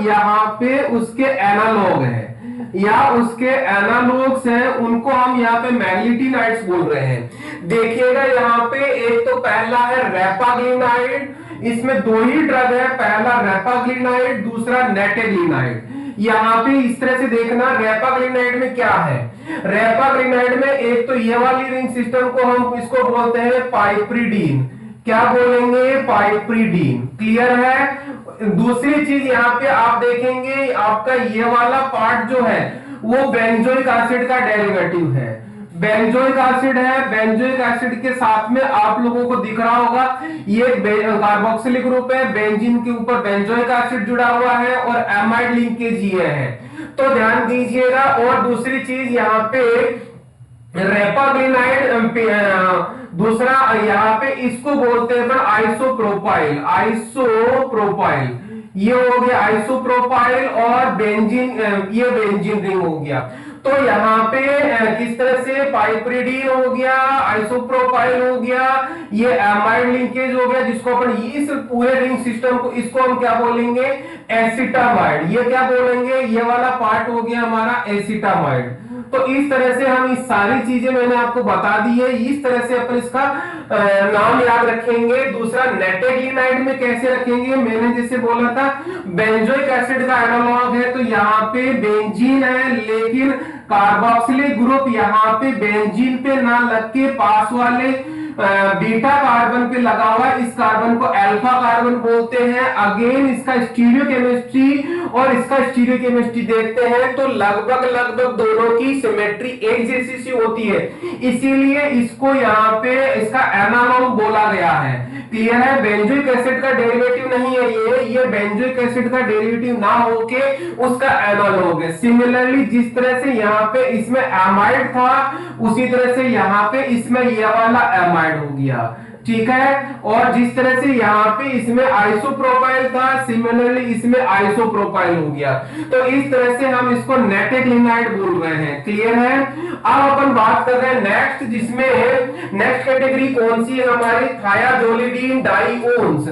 यहाँ पे उसके एनालॉग है या उसके एनालॉग्स हैं, उनको हम यहाँ पे मैग्लीटिनाइड्स बोल रहे हैं। देखिएगा यहाँ पे एक तो पहला है रेपाग्लिनाइड, इसमें दो ही ड्रग है, पहला रेपाग्लिनाइड दूसरा नेटेग्लिनाइड। यहाँ पे इस तरह से देखना, रेपाग्लिनाइड में क्या है, रेपाग्लिनाइड में एक तो ये वाली रिंग सिस्टम को हम इसको बोलते हैं पाइप्रिडीन। क्या बोलेंगे, पाइप्रिडीन। क्लियर है। दूसरी चीज यहाँ पे आप देखेंगे आपका ये वाला पार्ट जो है वो बेंजोइक एसिड का डेरिवेटिव है, बेंजोइक एसिड है। बेंजोइक एसिड के साथ में आप लोगों को दिख रहा होगा ये कार्बोक्सिलिक ग्रुप है, बेंजीन के ऊपर बेंजोइक एसिड जुड़ा हुआ है और एमाइड लिंकेज ये है, तो ध्यान दीजिएगा। और दूसरी चीज यहाँ पे रेपाग्लिनाइड, दूसरा यहाँ पे इसको बोलते हैं आइसोप्रोपाइल। आइसोप्रोपाइल ये हो गया आइसोप्रोपाइल और बेंजीन, ये बेंजीन रिंग हो गया। तो यहाँ पे किस तरह से पाइप्रिडीन हो गया, आइसोप्रोपाइल हो गया, ये एमाइड लिंकेज हो गया, जिसको अपन इस पूरे रिंग सिस्टम को इसको हम क्या बोलेंगे, एसिटामाइड। ये क्या बोलेंगे, ये वाला पार्ट हो गया हमारा एसिटामाइड। तो इस तरह से हम इस सारी चीजें मैंने आपको बता दी है, इस तरह से अपन इसका नाम याद रखेंगे। दूसरा नेटेग्लिनाइड में कैसे रखेंगे, मैंने जैसे बोला था बेंजोइक एसिड का एनालॉग है, तो यहाँ पे बेंजीन है लेकिन कार्बोक्सिलिक ग्रुप यहाँ पे बेंजीन पे ना लग के पास वाले बीटा कार्बन पे लगा हुआ है, इस कार्बन को अल्फा कार्बन बोलते हैं। अगेन इसका स्टीरियोकेमिस्ट्री और इसका स्टीरियोकेमिस्ट्री देखते हैं तो लगभग दोनों की सिमेट्री एक जैसी सी होती है, इसीलिए इसको यहाँ पे इसका एनालॉग बोला गया है। क्लियर है। बेंजोइक एसिड का डेरिवेटिव नहीं है ये बेंजोइक एसिड का डेरिवेटिव ना होके उसका एनालॉग है। सिमिलरली जिस तरह से यहाँ पे इसमें एमाइड था उसी तरह से यहाँ पे इसमें ये वाला एमाइड हो गया, ठीक है। और जिस तरह से यहाँ पे इसमें आइसोप्रोपाइल था सिमिलरली इसमें आइसोप्रोपाइल हो गया, तो इस तरह से हम इसको नेटेग्लिनाइड बोल रहे हैं। क्लियर है। अब अपन बात कर रहे हैं नेक्स्ट, जिसमें नेक्स्ट कैटेगरी कौन सी है हमारी, थायाजोलिडीन डाइओन्स।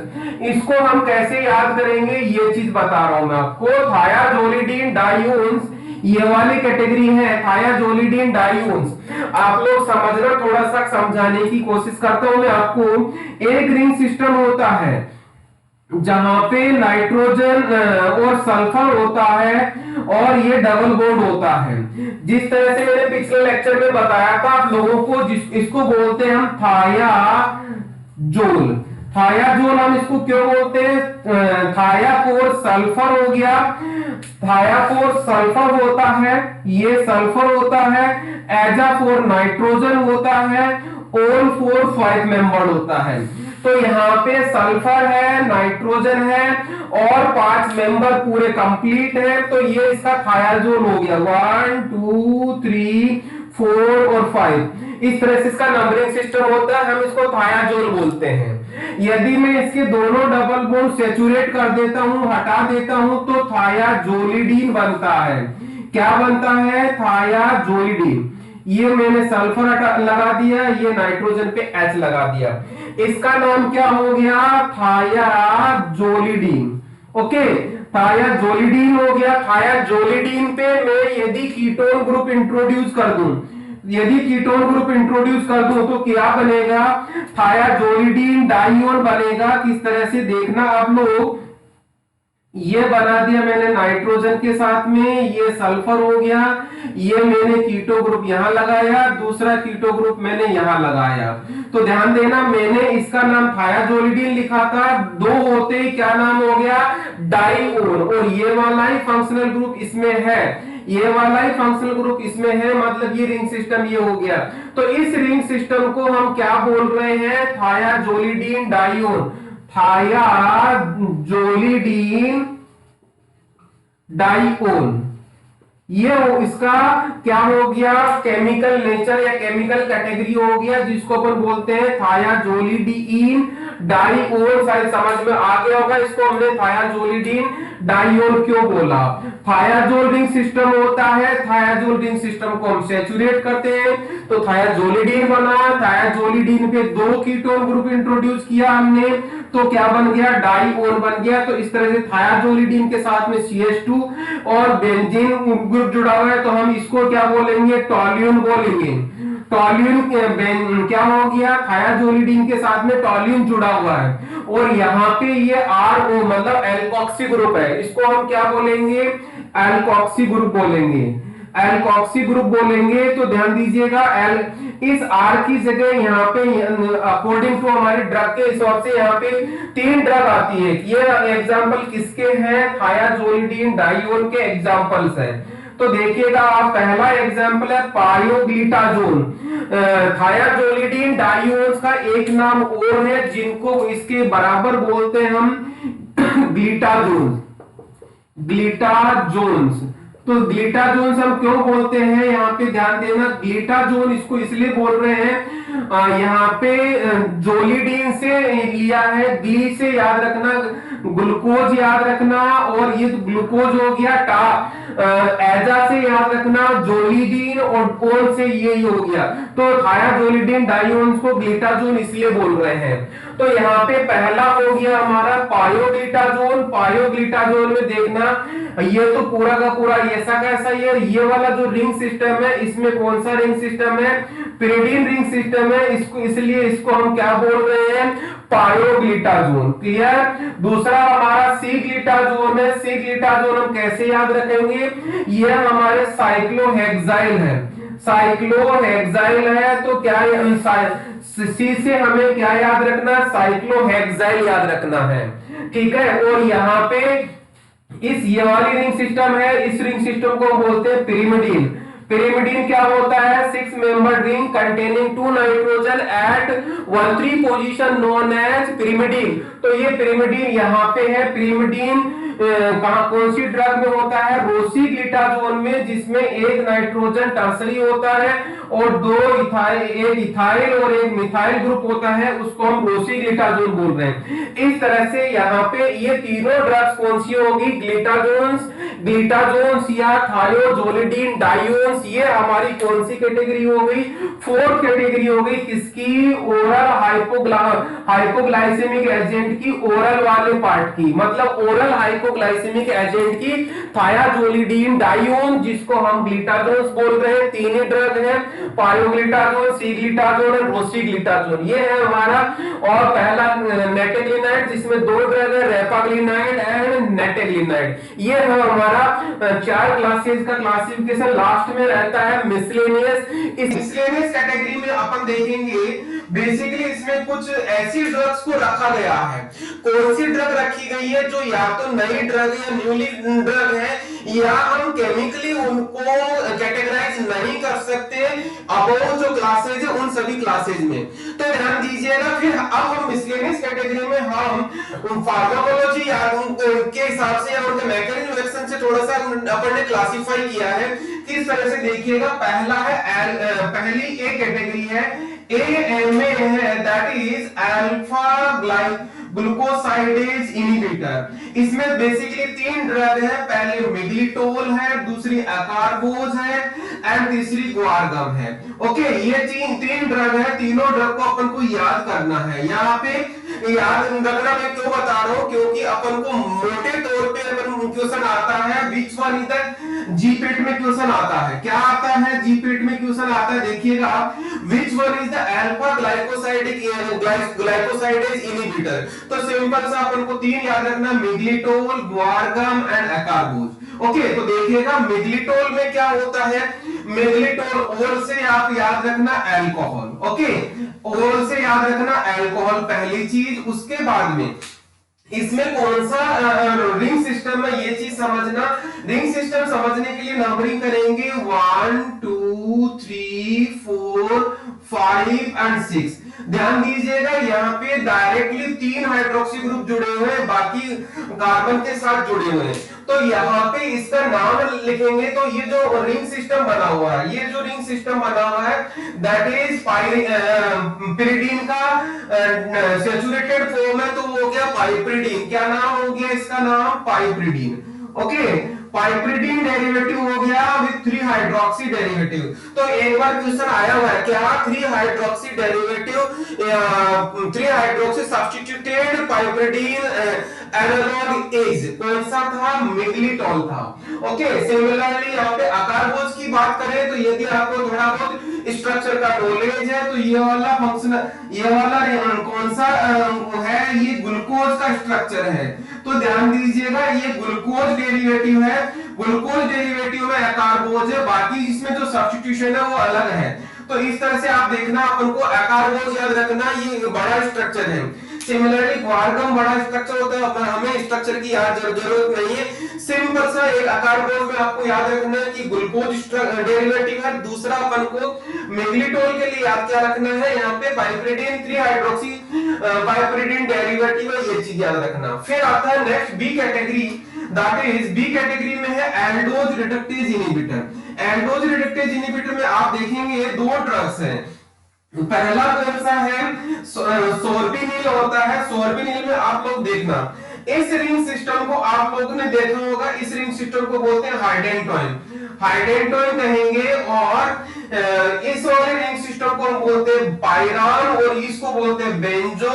इसको हम कैसे याद करेंगे ये चीज बता रहा हूं मैं आपको। थायाजोलिडीन डाइओन्स ये वाली कैटेगरी है, थायाजोलिडीन डाइओन्स। आप लोग समझना, थोड़ा सा समझाने की कोशिश करता हूं मैं आपको। एक रिंग सिस्टम होता है जहां पे नाइट्रोजन और सल्फर होता है और ये डबल बॉन्ड होता है। जिस तरह से मैंने पिछले लेक्चर में बताया था आप लोगों को, इसको बोलते हैं हम थायाजोल। थायाजोल हम इसको क्यों बोलते हैं, थायाकोर सल्फर हो गया, थायाकोर सल्फर होता है, ये सल्फर होता है, एजा फोर नाइट्रोजन होता है, ओल फोर 5 मेंबर होता है। तो यहाँ पे सल्फर है, नाइट्रोजन है और 5 मेंबर पूरे कंप्लीट है, तो ये इसका थायाजोल हो गया 1 2 3 4 और 5। इस तरह से इसका नंबरिंग सिस्टम होता है, हम इसको थायाजोल बोलते हैं। यदि मैं इसके दोनों डबल बॉन्ड सेचुरेट कर देता हूं, हटा देता हूं, तो थायाजोलिडीन बनता है। क्या बनता है? थायाजोलिडीन। ये मैंने सल्फर लगा दिया, ये नाइट्रोजन पे H लगा दिया, इसका नाम क्या हो गया? थायाजोलिडीन। ओके, थायाजोलिडीन हो गया। थायाजोलिडीन पे मैं यदि कीटोन ग्रुप इंट्रोड्यूस कर दूं, यदि कीटोन ग्रुप इंट्रोड्यूस कर दूं तो क्या बनेगा? थायाजोलिडीन डाइऑन बनेगा। किस तरह से देखना आप लोग, ये बना दिया मैंने नाइट्रोजन के साथ में, ये सल्फर हो गया, ये मैंने कीटो ग्रुप यहां लगाया, दूसरा कीटो ग्रुप मैंने यहां लगाया। तो ध्यान देना, मैंने इसका नाम थायाजोलिडीन लिखा था, दो होते ही क्या नाम हो गया? डाइओन। और ये वाला ही फंक्शनल ग्रुप इसमें है, ये वाला ही फंक्शनल ग्रुप इसमें है, मतलब ये रिंग सिस्टम ये हो गया। तो इस रिंग सिस्टम को हम क्या बोल रहे हैं? थायाजोलिडीन डाइओन। थायाजोलिडीन डाइओन, ये इसका क्या हो गया? केमिकल नेचर या केमिकल कैटेगरी हो गया, जिसको अपन बोलते हैं थायाजोलिडीन डाइओन। शायद समझ में आ गया होगा, इसको हमने थायाजोलिडीन डाइओन क्यों बोला। थायाजोल रिंग सिस्टम होता है, थायाजोल रिंग सिस्टम को हम सैचुरेट करते हैं तो थायाजोलिडीन बना। थायाजोलिडीन पे 2 कीटोन ग्रुप इंट्रोड्यूस किया हमने, तो क्या बन गया? डाइओन बन गया। तो इस तरह से थायाजोलिडीन के साथ में CH2 और बेंजीन ग्रुप जुड़ा हुआ है, तो हम इसको क्या बोलेंगे? टॉल्यून बोलेंगे। टॉल्यून क्या हो गया? थायाजोलिडीन के साथ में टॉल्यून जुड़ा हुआ है, और यहाँ पे ये RO मतलब एल्कोक्सी ग्रुप है, इसको हम क्या बोलेंगे? एल्कोक्सी ग्रुप बोलेंगे, एल्कोक्सी ग्रुप बोलेंगे। तो ध्यान दीजिएगा, इस R की जगह यहाँ पे अकॉर्डिंग टू हमारे ड्रग के हिसाब से यहाँ पे 3 ड्रग आती है। ये एग्जांपल किसके हैं? थायाजोलिडीन डाइओन के एग्जांपल्स है। तो देखिएगा आप, पहला एग्जांपल है पायोग्लिटाजोन। थायाजोलिडीन डाइओन का एक नाम और है, जिनको इसके बराबर बोलते हैं हम ग्लिटाजोन, ग्लिटाजोन्स। तो ग्लिटाजोन्स हम क्यों बोलते हैं? यहाँ पे ध्यान देना, ग्लिटाजोन इसको इसलिए बोल रहे हैं, यहाँ पे जोलिडीन से लिया है, ग्ली से याद रखना, ग्लूकोज याद रखना, और ये ग्लूकोज हो गया, एजा से याद रखना, जोलिडीन, और ओन से ये हो गया। तो थायाजोलिडीन डाइओन्स को ग्लिटाजोन इसलिए बोल रहे हैं। तो यहाँ पे पहला हो गया हमारा पायोग्लिटाजोन। पायोग्लिटाजोन में देखना, ये तो पूरा का पूरा ऐसा कैसा, ये वाला जो रिंग सिस्टम है, इसमें कौन सा रिंग सिस्टम है? पिरिडीन रिंग सिस्टम है, इसको इसलिए इसको हम क्या बोल रहे हैं? पायोग्लिटाजोन। क्लियर? दूसरा हमारा सी ग्लिटाजोन है। सी ग्लिटाजोन हम कैसे याद रखेंगे? ये हमारे साइक्लोहेक्साइल है, साइक्लोहेक्साइल है। तो क्या सी से हमें क्या याद रखना? साइक्लोहेक्साइल याद रखना है, ठीक है। और यहाँ पे ये वाली रिंग सिस्टम है, इस रिंग सिस्टम को बोलते हैं पिरिमिडीन। पिरिमिडीन क्या होता है? 6 membered ring containing 2 nitrogen at 1,3 position known as pyrimidine. तो ये पिरिमिडीन यहाँ पे है। पिरिमिडीन कहां कौन सी ड्रग में होता है? रोसीग्लिटाजोन में, जिसमें एक नाइट्रोजन टर्सरी होता है और 2 इथाइल, एक इथाइल और एक मिथाइल ग्रुप होता है, उसको हम रोसीग्लिटाजोन बोल रहे हैं। इस तरह से यहाँ पे ये तीनों ड्रग्स कौन सी होगी? ग्लिटाजोन्स, ग्लिटाजोन्स या थायोजोलिडीन डाइओन्स, ये हमारी कौन सी कैटेगरी हो गई? 4th कैटेगरी हो गई। किसकी? ओरल हाइपोग्लाइसेमिक एजेंट की, ओरल वाले पार्ट की, मतलब ओरल हाइपोग्लाइसेमिक एजेंट की थायाजोलिडीन डाइओन, जिसको हम ग्लिटाजोन्स बोल रहे हैं। तीन ही ड्रग है, पायोग्लिटाजोन, सीग्लिटाजोन और रोसीग्लिटाजोन, ये है हमारा। और पहला नेटेग्लिनाइड, जिसमें 2 ड्रग है, रेपाग्लिनाइड एंड नेटेग्लिनाइड, ये है हमारा हमारा 4 क्लासेस का क्लासिफिकेशन लास्ट में रहता है मिसलेनियस। इस मिसलेनियस कैटेगरी में अपन देखेंगे बेसिकली इसमें कुछ ऐसी ड्रग्स को रखा गया है। कौन सी ड्रग रखी गई है जो या तो नई ड्रग या न्यूली ड्रग है, या हम केमिकली उनको कैटेगराइज नहीं कर सकते अबव जो क्लासेज है उन सभी क्लासेज में। तो ध्यान दीजिएगा। फिर अब हम मिसलेनियस कैटेगरी में हम फार्माकोलॉजी के हिसाब से या उनके मैकेनिज्म ऑफ एक्शन से थोड़ा सा अपन ने क्लासिफाई किया है। किस तरह से देखिएगा, पहला है पहली ए कैटेगरी है AMA है, that is alpha glucosidase inhibitor. इसमें बेसिकली 3 ड्रग है, पहले मिग्लिटोल है, दूसरी अकारबोज है एंड तीसरी ग्वारगम है। ओके, ये 3 ड्रग है। तीनों ड्रग को अपन को याद करना है। यहाँ पे याद रखना मैं क्यों बता रहा हूं, क्योंकि अपन को मोटे तौर पे अपन क्वेश्चन आता है which one is the GPAT में क्वेश्चन आता है। क्या आता है जीपेट में क्वेश्चन आता है, देखिएगा which one is the alpha glycosidase inhibitor. तो सिंपल सा अपन को 3 याद रखना, miglitol, guar gum and acarbose. Okay, तो देखिएगा मिग्लिटोल में क्या होता है, मिग्लिटोल ओर से आप याद रखना अल्कोहल। ओके, ओर से याद रखना अल्कोहल पहली चीज। उसके बाद में इसमें कौन सा रिंग सिस्टम है ये चीज समझना। रिंग सिस्टम समझने के लिए नंबरिंग करेंगे 1 2 3 4 5 एंड 6। ध्यान दीजिएगा यहाँ पे डायरेक्टली 3 हाइड्रोक्सी ग्रुप जुड़े हुए हैं, बाकी कार्बन के साथ जुड़े हुए हैं। तो यहाँ पे इसका नाम लिखेंगे तो ये जो रिंग सिस्टम बना हुआ है, ये जो रिंग सिस्टम बना हुआ है दैट इज पाइरिडीन का सैचुरेटेड फॉर्म है, तो वो हो गया पाइप्रिडीन। क्या नाम हो गया इसका नाम, पाइप्रिडीन। ओके, पाइप्रिडीन डेरिवेटिव हो गया विद 3 हाइड्रोक्सी डेरिवेटिव। तो एक बार क्वेश्चन आया हुआ है क्या, 3 hydroxy derivative 3 hydroxy substituted piperidine analogue is कौन सा था, मिग्लिटोल था। ओके, सिमिलरली यहाँ पे अकारबोज की बात करें तो यदि आपको थोड़ा बहुत स्ट्रक्चर का नॉलेज है तो ये वाला फंक्शन, ये वाला कौन सा है, ये ग्लूकोज का स्ट्रक्चर है। तो ध्यान दीजिएगा ये ग्लूकोज डेरिवेटिव है, ग्लूकोज डेरिवेटिव में अकारबोज है, बाकी इसमें जो सब्स्टिट्यूशन है वो अलग है। तो इस तरह से आप देखना, अपन को अकारबोज याद रखना, ये बड़ा स्ट्रक्चर है। सिमिलरली ग्वारगम बड़ा स्ट्रक्चर होता है, पर हमें स्ट्रक्चर की याद जरूरत नहीं है। सिंपल सा एक अकारबोज में आपको याद रखना है कि ग्लूकोज डेरिवेटिव है। दूसरा अपन को मिग्लिटोल के लिए याद क्या रखना है, यहाँ पे पाइप्रिडीन 3 हाइड्रोक्सी पाइप्रिडीन डेरिवेटिव है, ये चीज याद रखना। फिर आता है next B category, that is B category में है aldose reductase inhibitor. Aldose reductase inhibitor में आप देखेंगे 2 ड्रग्स हैं। पहला कौन सा है, सोर्बिनिल होता है। सोर्बिनिल में आप लोग देखना, इस रिंग सिस्टम को आप लोगों ने देखा होगा, इस रिंग सिस्टम को बोलते हैं हाइडेंटोइन, हाइडेंटोइन कहेंगे। और इस वाले रिंग सिस्टम को हम बोलते हैं पायरान और इसको बोलते हैं बेंजो।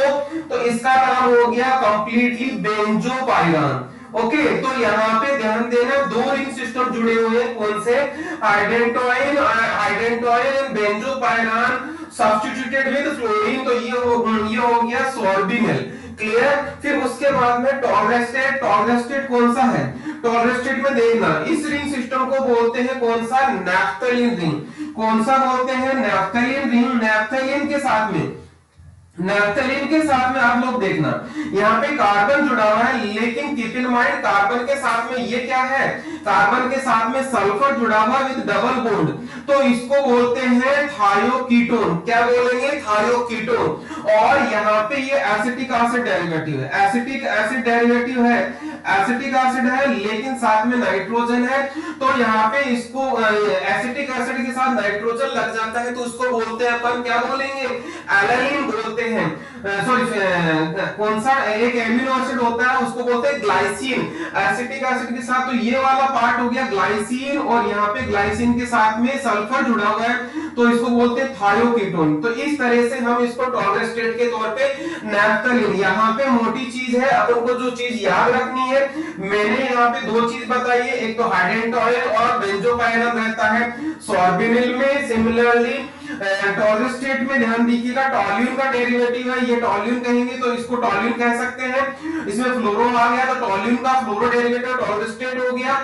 तो इसका नाम हो गया कंप्लीटली बेंजो पायरान। ओके, तो यहाँ पे ध्यान देना 2 रिंग सिस्टम जुड़े हुए हैं, कौन से, hydantoin, hydantoin benzopyran substituted with fluorine. तो ये हो गया सोर्बिनिल। क्लियर। फिर उसके बाद में टॉलरेस्टेट। टॉलरेस्टेट कौन सा है, टॉलरेस्टेट में देखना इस रिंग सिस्टम को बोलते हैं कौन सा, नैफ्थलीन रिंग। कौन सा बोलते हैं, नैफ्थलीन रिंग। नैफ्थलीन के साथ में, नैफ्थलीन के साथ में आप लोग देखना यहाँ पे कार्बन जुड़ा हुआ है, लेकिन कीप इन माइंड कार्बन के साथ में ये क्या है, कार्बन के साथ में सल्फर जुड़ा हुआ विद डबल बॉन्ड। तो इसको बोलते हैं थायोकीटोन। क्या बोलेंगे, थायोकीटोन। और यहाँ पे ये एसिटिक एसिड डेरिवेटिव है, एसिटिक एसिड डेरिवेटिव है, एसिटिक एसिड है लेकिन साथ में नाइट्रोजन है। तो यहाँ पे इसको एसिटिक एसिड के साथ नाइट्रोजन लग जाता है तो उसको बोलते हैं अपन, क्या बोलेंगे, एलानिन बोलते हैं। सॉरी, कौन सा, एक एमिनो एसिड होता है उसको बोलते हैं ग्लाइसिन। एसिटिक एसिड के साथ तो ये वाला पार्ट हो गया ग्लाइसिन, और यहाँ पे ग्लाइसिन के साथ में सल्फर जुड़ा हुआ है तो इसको बोलते हैं थायोकीटोन। तो इस तरह से हम इसको टॉलरेस्टेट के तौर पे नैफ्थलीन। यहाँ पे मोटी चीज है, अपन को जो चीज याद रखनी है, मैंने यहाँ पे 2 चीज बताई है, एक तो हाइडेंटोइन और बेंजोपायरान रहता है सोर्बिनिल में। सिमिलरली टॉलस्टेट में ध्यान दीजिएगा, टॉल्यून का डेरिवेटिव है, ये टॉल्यून कहेंगे तो इसको टॉल्यून कह सकते हैं। इसमें फ्लोरो आ गया तो टॉल्यून का फ्लोरो डेरिवेटिव टॉलस्टेट हो गया।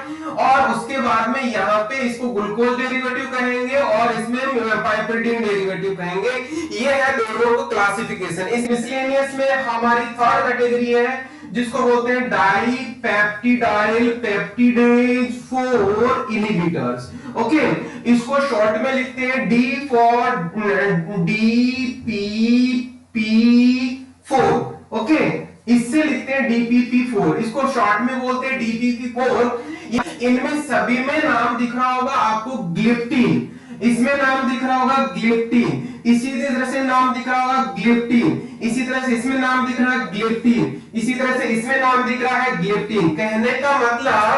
और उसके बाद में यहाँ पे इसको ग्लूकोज डेरिवेटिव कहेंगे और इसमें पाइपरीडीन डेरिवेटिव कहेंगे। ये है दोनों को क्लासिफिकेशन। इस मिसलेनियस में हमारी थर्ड कैटेगरी है जिसको बोलते हैं डाइपेप्टिडाइल पेप्टिडेज 4 इनहिबिटर्स। ओके, इसको शॉर्ट में लिखते हैं डी फॉर DPP4। ओके, इससे लिखते हैं DPP4, इसको शॉर्ट में बोलते हैं DPP4। इनमें सभी में नाम दिख रहा होगा आपको ग्लिप्टिन, इसमें नाम दिख रहा होगा ग्लिप्टिन, इसी तरह से नाम दिख रहा होगा ग्लिप्टिन, इसी तरह से इसमें नाम दिख रहा है ग्लिप्टिन, इसी तरह से इसमें नाम दिख रहा है ग्लिप्टिन। कहने का मतलब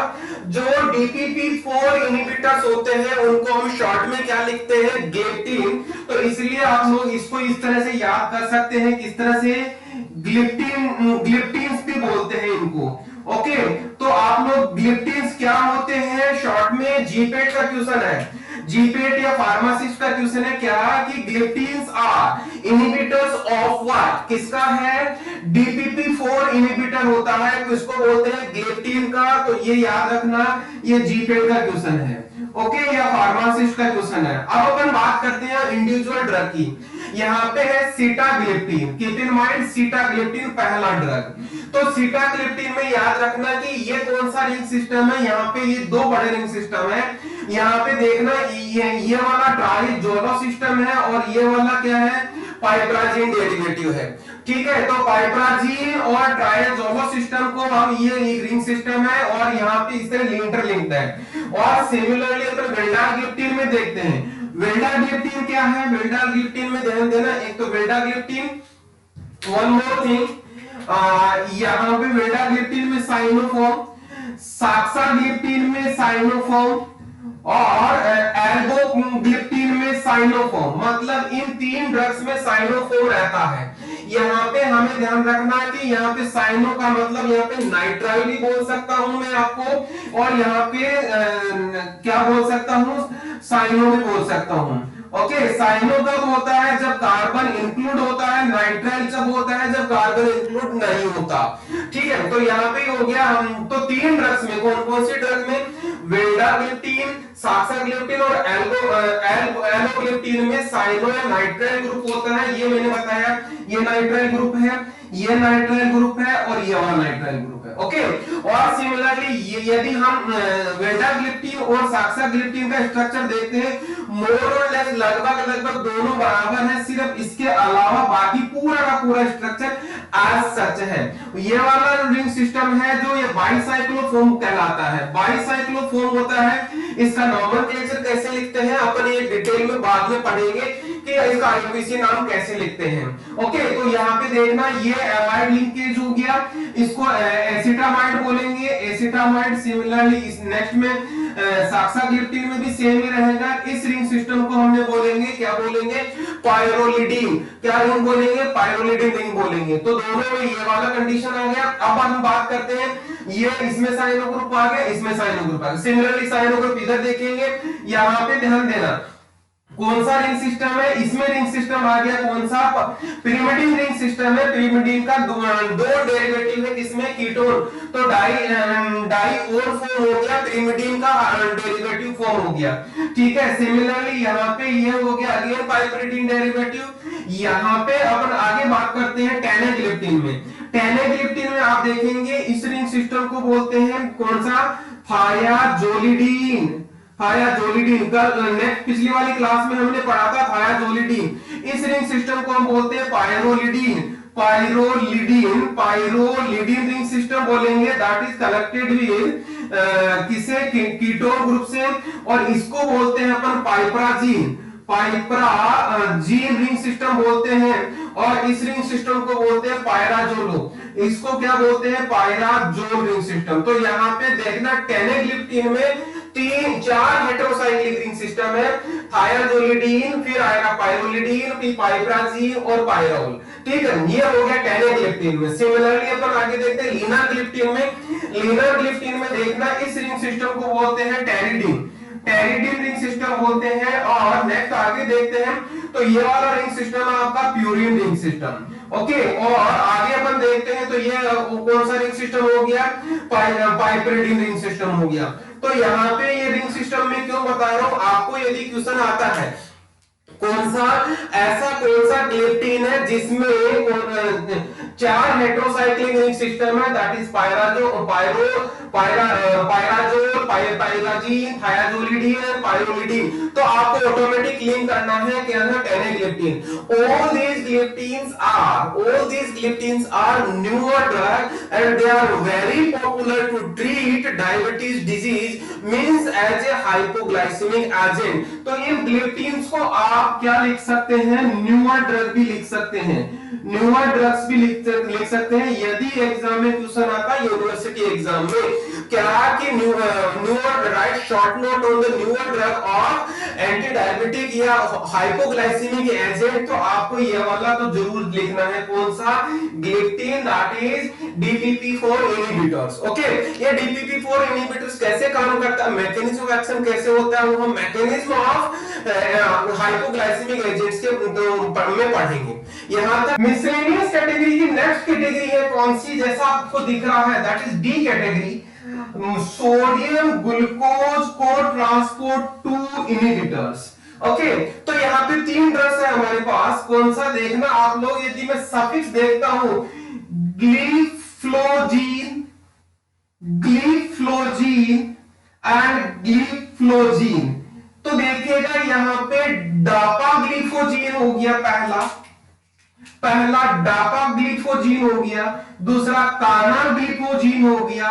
जो DPP4 इनहिबिटर्स होते हैं उनको हम शॉर्ट में क्या लिखते हैं, ग्लिप्टिन। तो इसलिए आप लोग इसको इस तरह से याद कर सकते हैं, किस तरह से, ग्लिप्टिन, ग्लिप्टिन्स भी बोलते हैं इनको। ओके, तो आप लोग ग्लिप्टिन्स क्या होते हैं शॉर्ट में, जीपेट का क्वेश्चन है, जीपेट या फार्मासिस्ट का क्वेश्चन है क्या कि ग्लिप्टिन्स आर इनहिबिटर्स ऑफ व्हाट, किसका है, DPP4 इनहिबिटर होता है तो इसको बोलते हैं ग्लिप्टिन का। तो ये याद रखना, ये जीपेट का क्वेश्चन है। ओके, या फार्मासिस्ट का क्वेश्चन है। अब अपन बात करते हैं इंडिविजुअल ड्रग की। यहाँ पे है sitagliptin, keep in mind sitagliptin पहला ड्रग। तो सीटाग्लिप्टिन में याद रखना कि ये कौन सा रिंग सिस्टम है, यहाँ पे ये दो बड़े रिंग सिस्टम है। यहाँ पे देखना ये वाला ट्राइजोलो सिस्टम है और ये वाला क्या है, पाइपराजीन डेरिवेटिव है। ठीक है, तो पाइपराजीन और ट्राइजोलो सिस्टम को हम, ये एक रिंग सिस्टम है और यहाँ पे इस तरह इंटरलिंक्ड है। और सिमिलरली अगर वेल्डाग्लिप्टिन में देखते हैं, वेल्डाग्लिप्टिन क्या है, वेल्डाग्लिप्टिन में ध्यान देना, एक तो वेल्डाग्लिप्टिन, वन मोर थिंग, यहाँ पे वेल्डाग्लिप्टिन में साइनोफॉर्म, साक्साग्लिप्टिन में साइनोफॉर्म और एल्बोग्लिप्टिन में साइनोफॉर्म, मतलब इन तीन ड्रग्स में साइनोफॉर्म रहता है। यहाँ पे हमें ध्यान रखना है कि यहाँ पे साइनो का मतलब यहाँ पे नाइट्राइल भी बोल सकता हूं मैं आपको, और यहाँ पे क्या बोल सकता हूँ, साइनो भी बोल सकता हूँ। ओके, साइनो कब होता है, जब कार्बन इंक्लूड होता है, नाइट्राइल जब होता है जब कार्बन इंक्लूड नहीं होता। ठीक है, तो यहाँ पे हो गया हम तो तीन ड्रग्स में, कौन कौन सी ड्रग में, वेल्डाग्लिप्टिन, साक्साग्लिप्टिन और एल्बोग्लिप्टिन में साइनो या नाइट्राइल ग्रुप होता है। ये मैंने बताया, ये नाइट्राइल ग्रुप है, ये नाइट्राइल ग्रुप है और ये वाला नाइट्राइल ग्रुप है। ओके, और सिमिलरली यदि हम वेल्डाग्लिप्टिन और साक्साग्लिप्टिन का स्ट्रक्चर देखते हैं, मोर और लेस लगभग लगभग दोनों बराबर है, सिर्फ इसके अलावा बाकी पूरा का पूरा स्ट्रक्चर एज सच है। ये वाला रिंग सिस्टम है जो ये बाइसाइक्लोफोर्म कहलाता है, बाइसाइक्लोफोर्म होता है। इसका नॉमेनक्लेचर कैसे लिखते हैं अपन ये डिटेल में बाद में पढ़ेंगे कि इसका आईयूपीएसी नाम कैसे लिखते हैं। ओके, तो यहाँ पे देखना, ये एमाइड लिंकेज हो गया, इसको एसिटामाइड बोलेंगे, एसिटामाइड। सिमिलरली इस नेक्स्ट में साक्साग्लिप्टिन में भी सेम ही रहेगा। इस रिंग सिस्टम को हमने बोलेंगे, क्या बोलेंगे, पायरोलिडीन। क्या रिंग बोलेंगे, पायरोलिडीन रिंग बोलेंगे। तो दोनों में ये वाला कंडीशन आ गया। अब हम बात करते हैं, ये इसमें साइनो ग्रुप आ गया, इसमें साइनो ग्रुप आ गया। सिमिलरली साइनो ग्रुप इधर देखेंगे, यहाँ पे ध्यान देना कौन सा रिंग सिस्टम है, इसमें रिंग सिस्टम आ गया कौन सा, पिरिमिडीन रिंग सिस्टम है। पिरिमिडीन का दो डेरिवेटिव है, किसमें, कीटोन, तो डाई और फॉर्म हो गया, पिरिमिडीन का डेरिवेटिव फॉर्म हो गया। ठीक है, सिमिलरली यहाँ पे ये हो गया अगेन पाइपरीडीन डेरिवेटिव। यहाँ पे अपन आगे बात करते हैं टेनाग्लिप्टिन में। टेनाग्लिप्टिन में आप देखेंगे इस रिंग सिस्टम को बोलते हैं कौन सा, थायाजोलिडीन। थायाजोलिडीन का नेक्स्ट पिछली वाली क्लास में हमने पढ़ा था थायाजोलिडीन। इस रिंग सिस्टम को हम बोलते हैं पायरोलिडीन। पायरोलिडीन रिंग सिस्टम बोलेंगे, दैट इज कनेक्टेड विद किसे, कीटोन ग्रुप से, और इसको बोलते हैं अपन पाइपराजीन। पाइपराजीन रिंग सिस्टम बोलते हैं, और इस रिंग सिस्टम को बोलते हैं पायराजोलो। इसको क्या बोलते हैं, पायराजोल रिंग सिस्टम। तो यहाँ पे देखना टेनाग्लिप्टिन में तीन चार हेटेरोसाइक्लिक रिंग सिस्टम है, थायाजोलिडीन, फिर आएगा पायरोलिडीन, फिर पाइपराजीन और पायरोल। ठीक है, ये हो गया टेनाग्लिप्टिन में। सिमिलरली अपन आगे देखते हैं लीनाग्लिप्टिन में। लीनाग्लिप्टिन में देखना इस रिंग सिस्टम को बोलते हैं टेरिडीन। टेरिडीन रिंग सिस्टम बोलते हैं। और नेक्स्ट आगे देखते हैं तो ये वाला रिंग सिस्टम है आपका प्यूरिन रिंग सिस्टम। ओके, और आगे अपन देखते हैं तो ये कौन सा रिंग सिस्टम हो गया, पाइपरिडिन रिंग सिस्टम हो गया। तो यहाँ पे ये रिंग सिस्टम में क्यों बता रहा हूं आपको, यदि क्वेश्चन आता है कौन सा ग्लिप्टीन है जिसमें 4 हेटेरोसाइक्लिक रिंग सिस्टम है, that is pyrazole, pyrazine, thiazolidine, pyrrolidine. तो आपको ऑटोमेटिक लिंक करना है क्या है, टेनेग्लिप्टिन। all these gliptins are newer drug and they are very popular to treat diabetes disease, means as a hypoglycemic agent। तो इन ग्लिप्टिन्स को आप क्या लिख सकते हैं, न्यूअर ड्रग भी लिख सकते हैं, न्यूअर ड्रग्स भी लिख सकते हैं। यदि एग्जाम में क्वेश्चन आता है यूनिवर्सिटी एग्जाम में क्या कि newer right short note on the newer drug of anti diabetic या हाइपोग्लाइसेमिक एजेंट, तो आपको ये वाला तो जरूर लिखना है, कौन सा, gliptin, that is DPP-4 inhibitors. Okay, ये DPP-4 इनहिबिटर्स कैसे काम करता है, मैकेनिज्म ऑफ एक्शन कैसे होता है, वो हम मैकेनिज्म ऑफ हाइपोग्लाइसेमिक एजेंट्स के में पढ़ेंगे। यहां तक मिसलेनियस कैटेगरी की नेक्स्ट कैटेगरी है कौन सी, जैसा आपको दिख रहा है that is D category, sodium glucose को ट्रांसपोर्ट 2 इनहिबिटर्स। ओके, तो यहाँ पे 3 ड्रग्स है हमारे पास, कौन सा देखना आप लोग, यदि मैं सफिक्स देखता हूं ग्लिफ्लोजीन, ग्लिफ्लोजीन एंड ग्लिफ्लोजीन, तो देखिएगा यहाँ पे डापाग्लिफोजीन हो गया, पहला डापाग्लिफोजीन हो गया, दूसरा कानाग्लिफोजीन हो गया,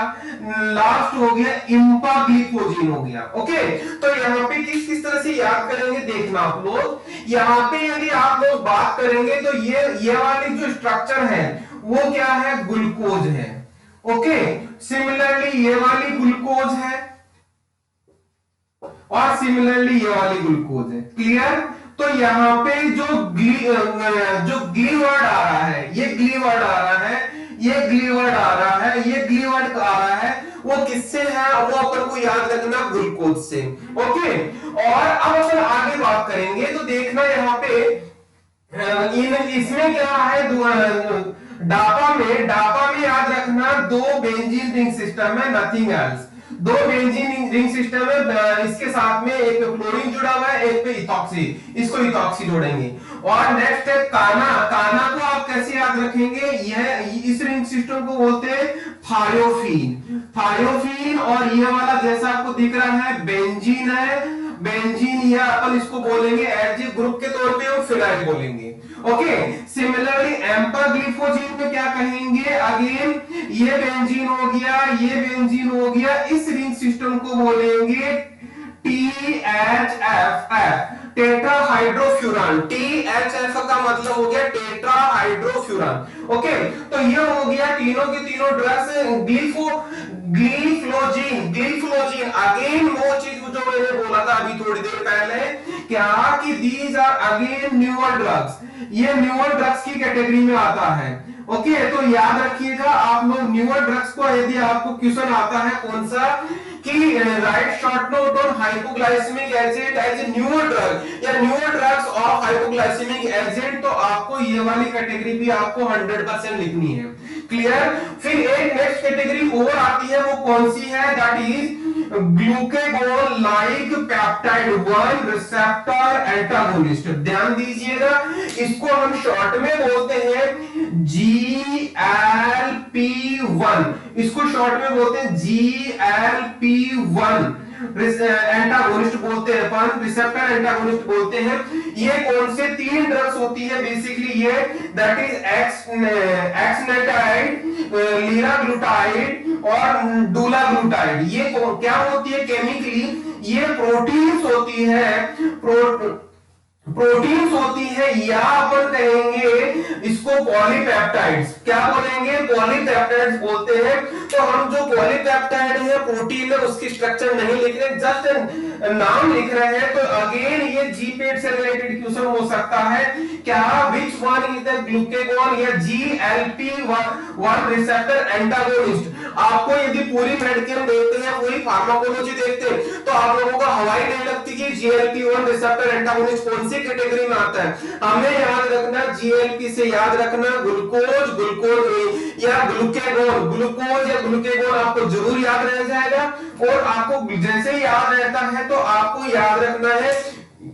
लास्ट हो गया इम्पाग्लिफोजीन हो गया। ओके, तो यहाँ पे किस तरह से याद करेंगे देखना आप लोग। यहाँ पे यदि आप लोग बात करेंगे तो ये वाली जो स्ट्रक्चर है वो क्या है, ग्लूकोज है। ओके, सिमिलरली ये वाली ग्लूकोज है और सिमिलरली ये वाली ग्लूकोज है। क्लियर? तो यहाँ पे जो ग्ली वर्ड आ रहा है, ये ग्ली वर्ड आ रहा है, ये ग्ली वर्ड आ रहा है, ये ग्ली वर्ड आ रहा है, वो किससे है, वो अपन को याद रखना ग्लूकोज से। ओके, और अब अपन आगे बात करेंगे तो देखना यहाँ पे इसमें क्या है, डापा में याद रखना 2 बेंजीन रिंग सिस्टम है, nothing else. 2 benzene ring system है, इसके साथ में एक पे क्लोरीन जुड़ा हुआ है, एक पे इथॉक्सी, इसको इथॉक्सी जोड़ेंगे। और नेक्स्ट है काना को आप कैसे याद रखेंगे, यह इस रिंग सिस्टम को बोलते हैं थायोफीन। और ये वाला जैसा आपको दिख रहा है बेंजीन है, बेंजीन या अपन इसको बोलेंगे एज ए ग्रुप के तौर पे और फिनाइल बोलेंगे। ओके, सिमिलरली एम्पाग्लिफोजीन में क्या कहेंगे, अगेन ये बेंजीन हो गया, ये बेंजीन हो गया, इस रिंग सिस्टम को बोलेंगे THFF, टेट्राहाइड्रोफ्यूरान। THF का मतलब हो गया टेट्राहाइड्रोफ्यूरान। ओके, तो ये हो गया तीनों के तीनों ड्रग्स। ग्लिफ्लोजीन अगेन वो चीज जो मैंने बोला था अभी थोड़ी देर पहले, क्या कि these are again newer drugs, ये न्यूअर ड्रग्स की कैटेगरी में आता है। ओके, तो याद रखिएगा आप लोग न्यूअर ड्रग्स को, यदि आपको क्वेश्चन आता है कौन सा कि write short note on hypoglycaemic agent as a newer drug या newer drugs of hypoglycaemic agent, तो आपको ये वाली कैटेगरी भी आपको 100% लिखनी है। क्लियर? फिर एक नेक्स्ट कैटेगरी और आती है, वो कौन सी है, that is glucagon like peptide 1 receptor antagonist. ध्यान दीजिएगा, इसको हम शॉर्ट में बोलते हैं GLP-1, इसको शॉर्ट में बोलते हैं GLP-1 एंटागोनिस्ट बोलते हैं अपन, रिसेप्टर एंटागोनिस्ट बोलते हैं। ये कौन से 3 ड्रग्स होती है बेसिकली, ये दैट इज एक्सनेटाइड, लीराग्लूटाइड और डुलाग्लूटाइड। ये क्या होती है केमिकली, ये प्रोटीन्स होती है, प्रोटीन्स होती है, या अपन कहेंगे इसको पॉलीपेप्टाइड्स। क्या बोलेंगे, पॉलीपेप्टाइड्स बोलते हैं। तो हम जो पॉलीपेप्टाइड पॉलीपेप्टाइड है, प्रोटीन है, उसकी स्ट्रक्चर नहीं लिख रहे, जस्ट नाम लिख रहे हैं, तो अगेन ये जीपेट से रिलेटेड क्वेश्चन हो सकता है क्या, विच वन इज द ग्लूकेगॉन या GLP-1 रिसेप्टर एंटागोनिस्ट। आपको यदि पूरी मेडिकेम देखते हैं, पूरी फार्माकोलॉजी देखते हैं, तो आप लोगों को हवाई नहीं लगती कि GLP-1 रिसेप्टर एंटागोनिस्ट कौन सी कैटेगरी में आता है। हमें याद रखना, GLP से याद रखना ग्लूकोज, ग्लूकोज या ग्लूकेगॉन, ग्लूकोज या ग्लूकेगॉन आपको जरूर याद रह जाएगा। और आपको जैसे ही याद रहता है तो आपको याद रखना है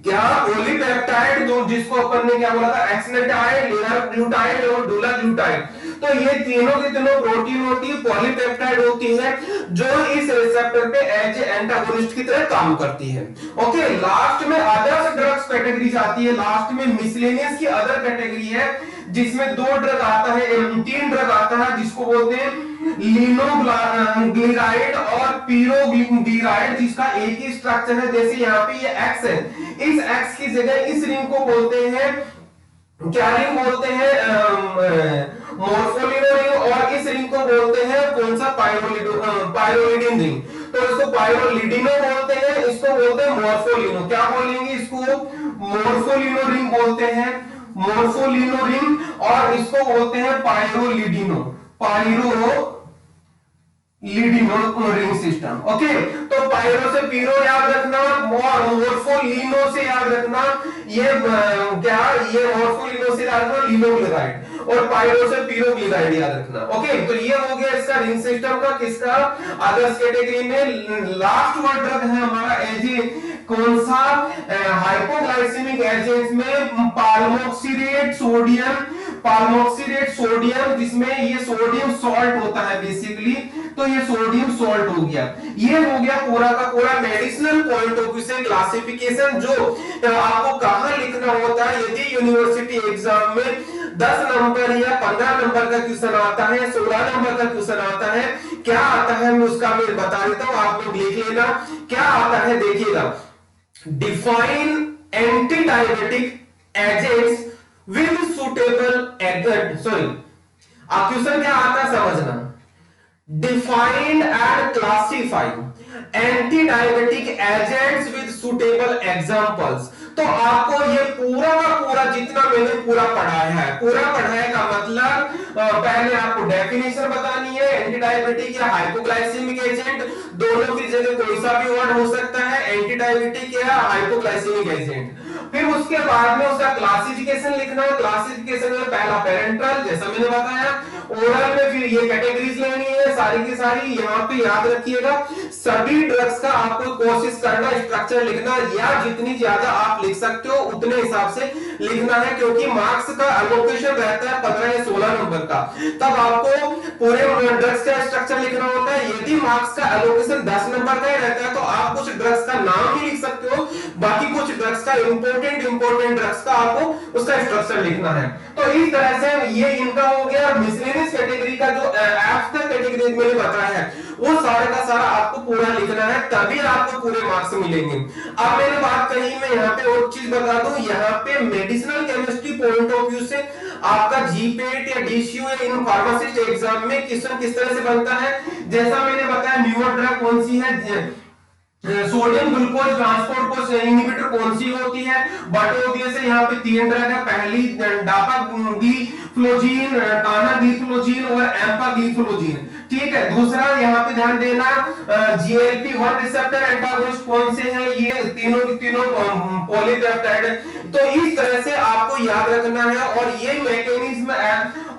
क्या, पॉलीपेप्टाइड, जो जिसको अपन ने क्या बोला था, एक्सनेटाइड, लिनाग्लूटाइड और डुलाग्लूटाइड। तो ये तीनों की तीनों प्रोटीन होती है, पॉलीपेप्टाइड होती है, जो इस रिसेप्टर पे एज एंटागोनिस्ट की तरह काम करती है। ओके, लास्ट में अदर्स ड्रग्स कैटेगरीज आती है, लास्ट में मिसलेनियस की अदर कैटेगरी है, जिसमें 2 ड्रग आता है, 3 ड्रग आता है, जिसको बोलते हैं लिनोग्लिराइड और पीरोग्लिराइड, जिसका एक ही स्ट्रक्चर है। जैसे यहाँ पे ये X है, इस X की जगह इस रिंग को बोलते हैं, क्या रिंग बोलते हैं, मोर्फोलिनो रिंग, और इस रिंग को बोलते हैं कौन सा, पाइरोलिडिन रिंग। तो इसको पाइरोलिडिनो बोलते हैं, इसको बोलते हैं मोर्फोलिनो। क्या बोलेंगे इसको, मोर्फोलिनो रिंग बोलते हैं, मोर्फोलिनो रिंग, और इसको बोलते हैं पाइरोलिडिनो, पाइरोलिडिनो रिंग सिस्टम। ओके, तो पाइरो से पीरो याद रखना और मोर्फोलिनो से याद रखना, ये क्या, ये मोर्फोलिनो से याद रखना लिनोग्लिराइड, और पाइरो से पीरोग्लिराइड याद रखना। ओके, तो ये हो गया इसका रिंग सिस्टम का, किसका, अदर्स कैटेगरी में। लास्ट वर्ड ड्रग है हमारा कौन सा, हाइपोग्लाइसेमिक एजेंट्स में पाल्मोक्सिलेट सोडियम, पाल्मोक्सिलेट सोडियम, जिसमें ये सोडियम सॉल्ट होता है बेसिकली, तो ये सोडियम सॉल्ट हो गया। ये हो गया पूरा का पूरा मेडिसिनल पॉइंट ऑफ व्यू से क्लासिफिकेशन, जो आपको कहां लिखना होता है। यदि यूनिवर्सिटी एग्जाम में 10 नंबर या 15 नंबर का क्वेश्चन आता है, 16 नंबर का क्वेश्चन आता है, क्या आता है मैं उसका मैं बता देता हूं, आप लोग लिख लेना क्या आता है। देखिएगा, define anti diabetic agents with suitable agent, sorry question क्या आता है समझना, define and classify anti diabetic agents with suitable examples. तो आपको ये पूरा का पूरा जितना मैंने पूरा पढ़ाया है, पूरा पढ़ाया का मतलब पहले आपको डेफिनेशन बतानी है, एंटी डायबिटिक या हाइपोग्लाइसेमिक एजेंट, दोनों की जगह कोई सा भी वर्ड हो सकता है, एंटी डायबिटिक या हाइपोग्लाइसेमिक एजेंट। फिर उसके बाद में उसका क्लासिफिकेशन लिखना है, क्लासिफिकेशन में पहला पेरेंटल, जैसा मैंने बताया, ओरल में फिर ये कैटेगरीज लेनी है सारी की सारी, यहाँ पे याद रखिएगा। सभी ड्रग्स का आपको कोशिश करना स्ट्रक्चर लिखना, या जितनी ज्यादा आप लिख सकते हो उतने हिसाब से लिखना है, क्योंकि मार्क्स का एलोकेशन रहता है 15 या 16 नंबर का, तब आपको पूरे ड्रग्स का स्ट्रक्चर लिखना होता है। यदि मार्क्स का एलोकेशन 10 नंबर का ही रहता है तो आप कुछ ड्रग्स का नाम ही लिख सकते हो, बाकी कुछ ड्रग्स का इंपोर्टेंट ड्रग्स का आपको उसका स्ट्रक्चर लिखना है। तो इस तरह से ये इनका हो गया। मिसलेनियस कैटेगरी का जो एब्स्ट्रैक्ट कैटेगरी मैंने बताया है वो सारा का सारा आपको पूरा लिखना है, तभी आपको पूरे मार्क्स मिलेंगे। अब मैंने बात कही, मैं यहाँ पे और चीज बता दूं, यहाँ पे medicinal chemistry point of view से आपका जीपेट या डीसीयू या इन फार्मासिस्ट एग्जाम में क्वेश्चन किस तरह से बनता है। जैसा मैंने बताया, न्यूअर ड्रग कौन सी है, सोडियम ग्लूकोज ट्रांसपोर्ट को इनहिबिटर कौन सी होती है, बट ऑब्वियस है यहाँ पे 3 ड्रग है, पहली डापाग्लिफ्लोजीन, टानाग्लिफ्लोजीन और एम्पाग्लिफ्लोजीन, ठीक है। दूसरा यहाँ पे ध्यान देना, GLP-1 रिसेप्टर एंटागोनिस्ट कौन से हैं, ये तीनों की तीनों पॉलीपेप्टाइड है। तो इस तरह से आपको याद रखना है, और ये मैकेनिज्म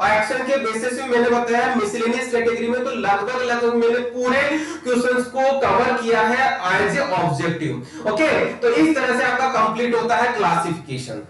एक्शन के बेसिस पे मैंने बताया मिसलेनियस कैटेगरी में, तो लगभग मैंने पूरे क्वेश्चंस को कवर किया है एज ए ऑब्जेक्टिव। ओके, तो इस तरह से आपका कंप्लीट होता है क्लासिफिकेशन।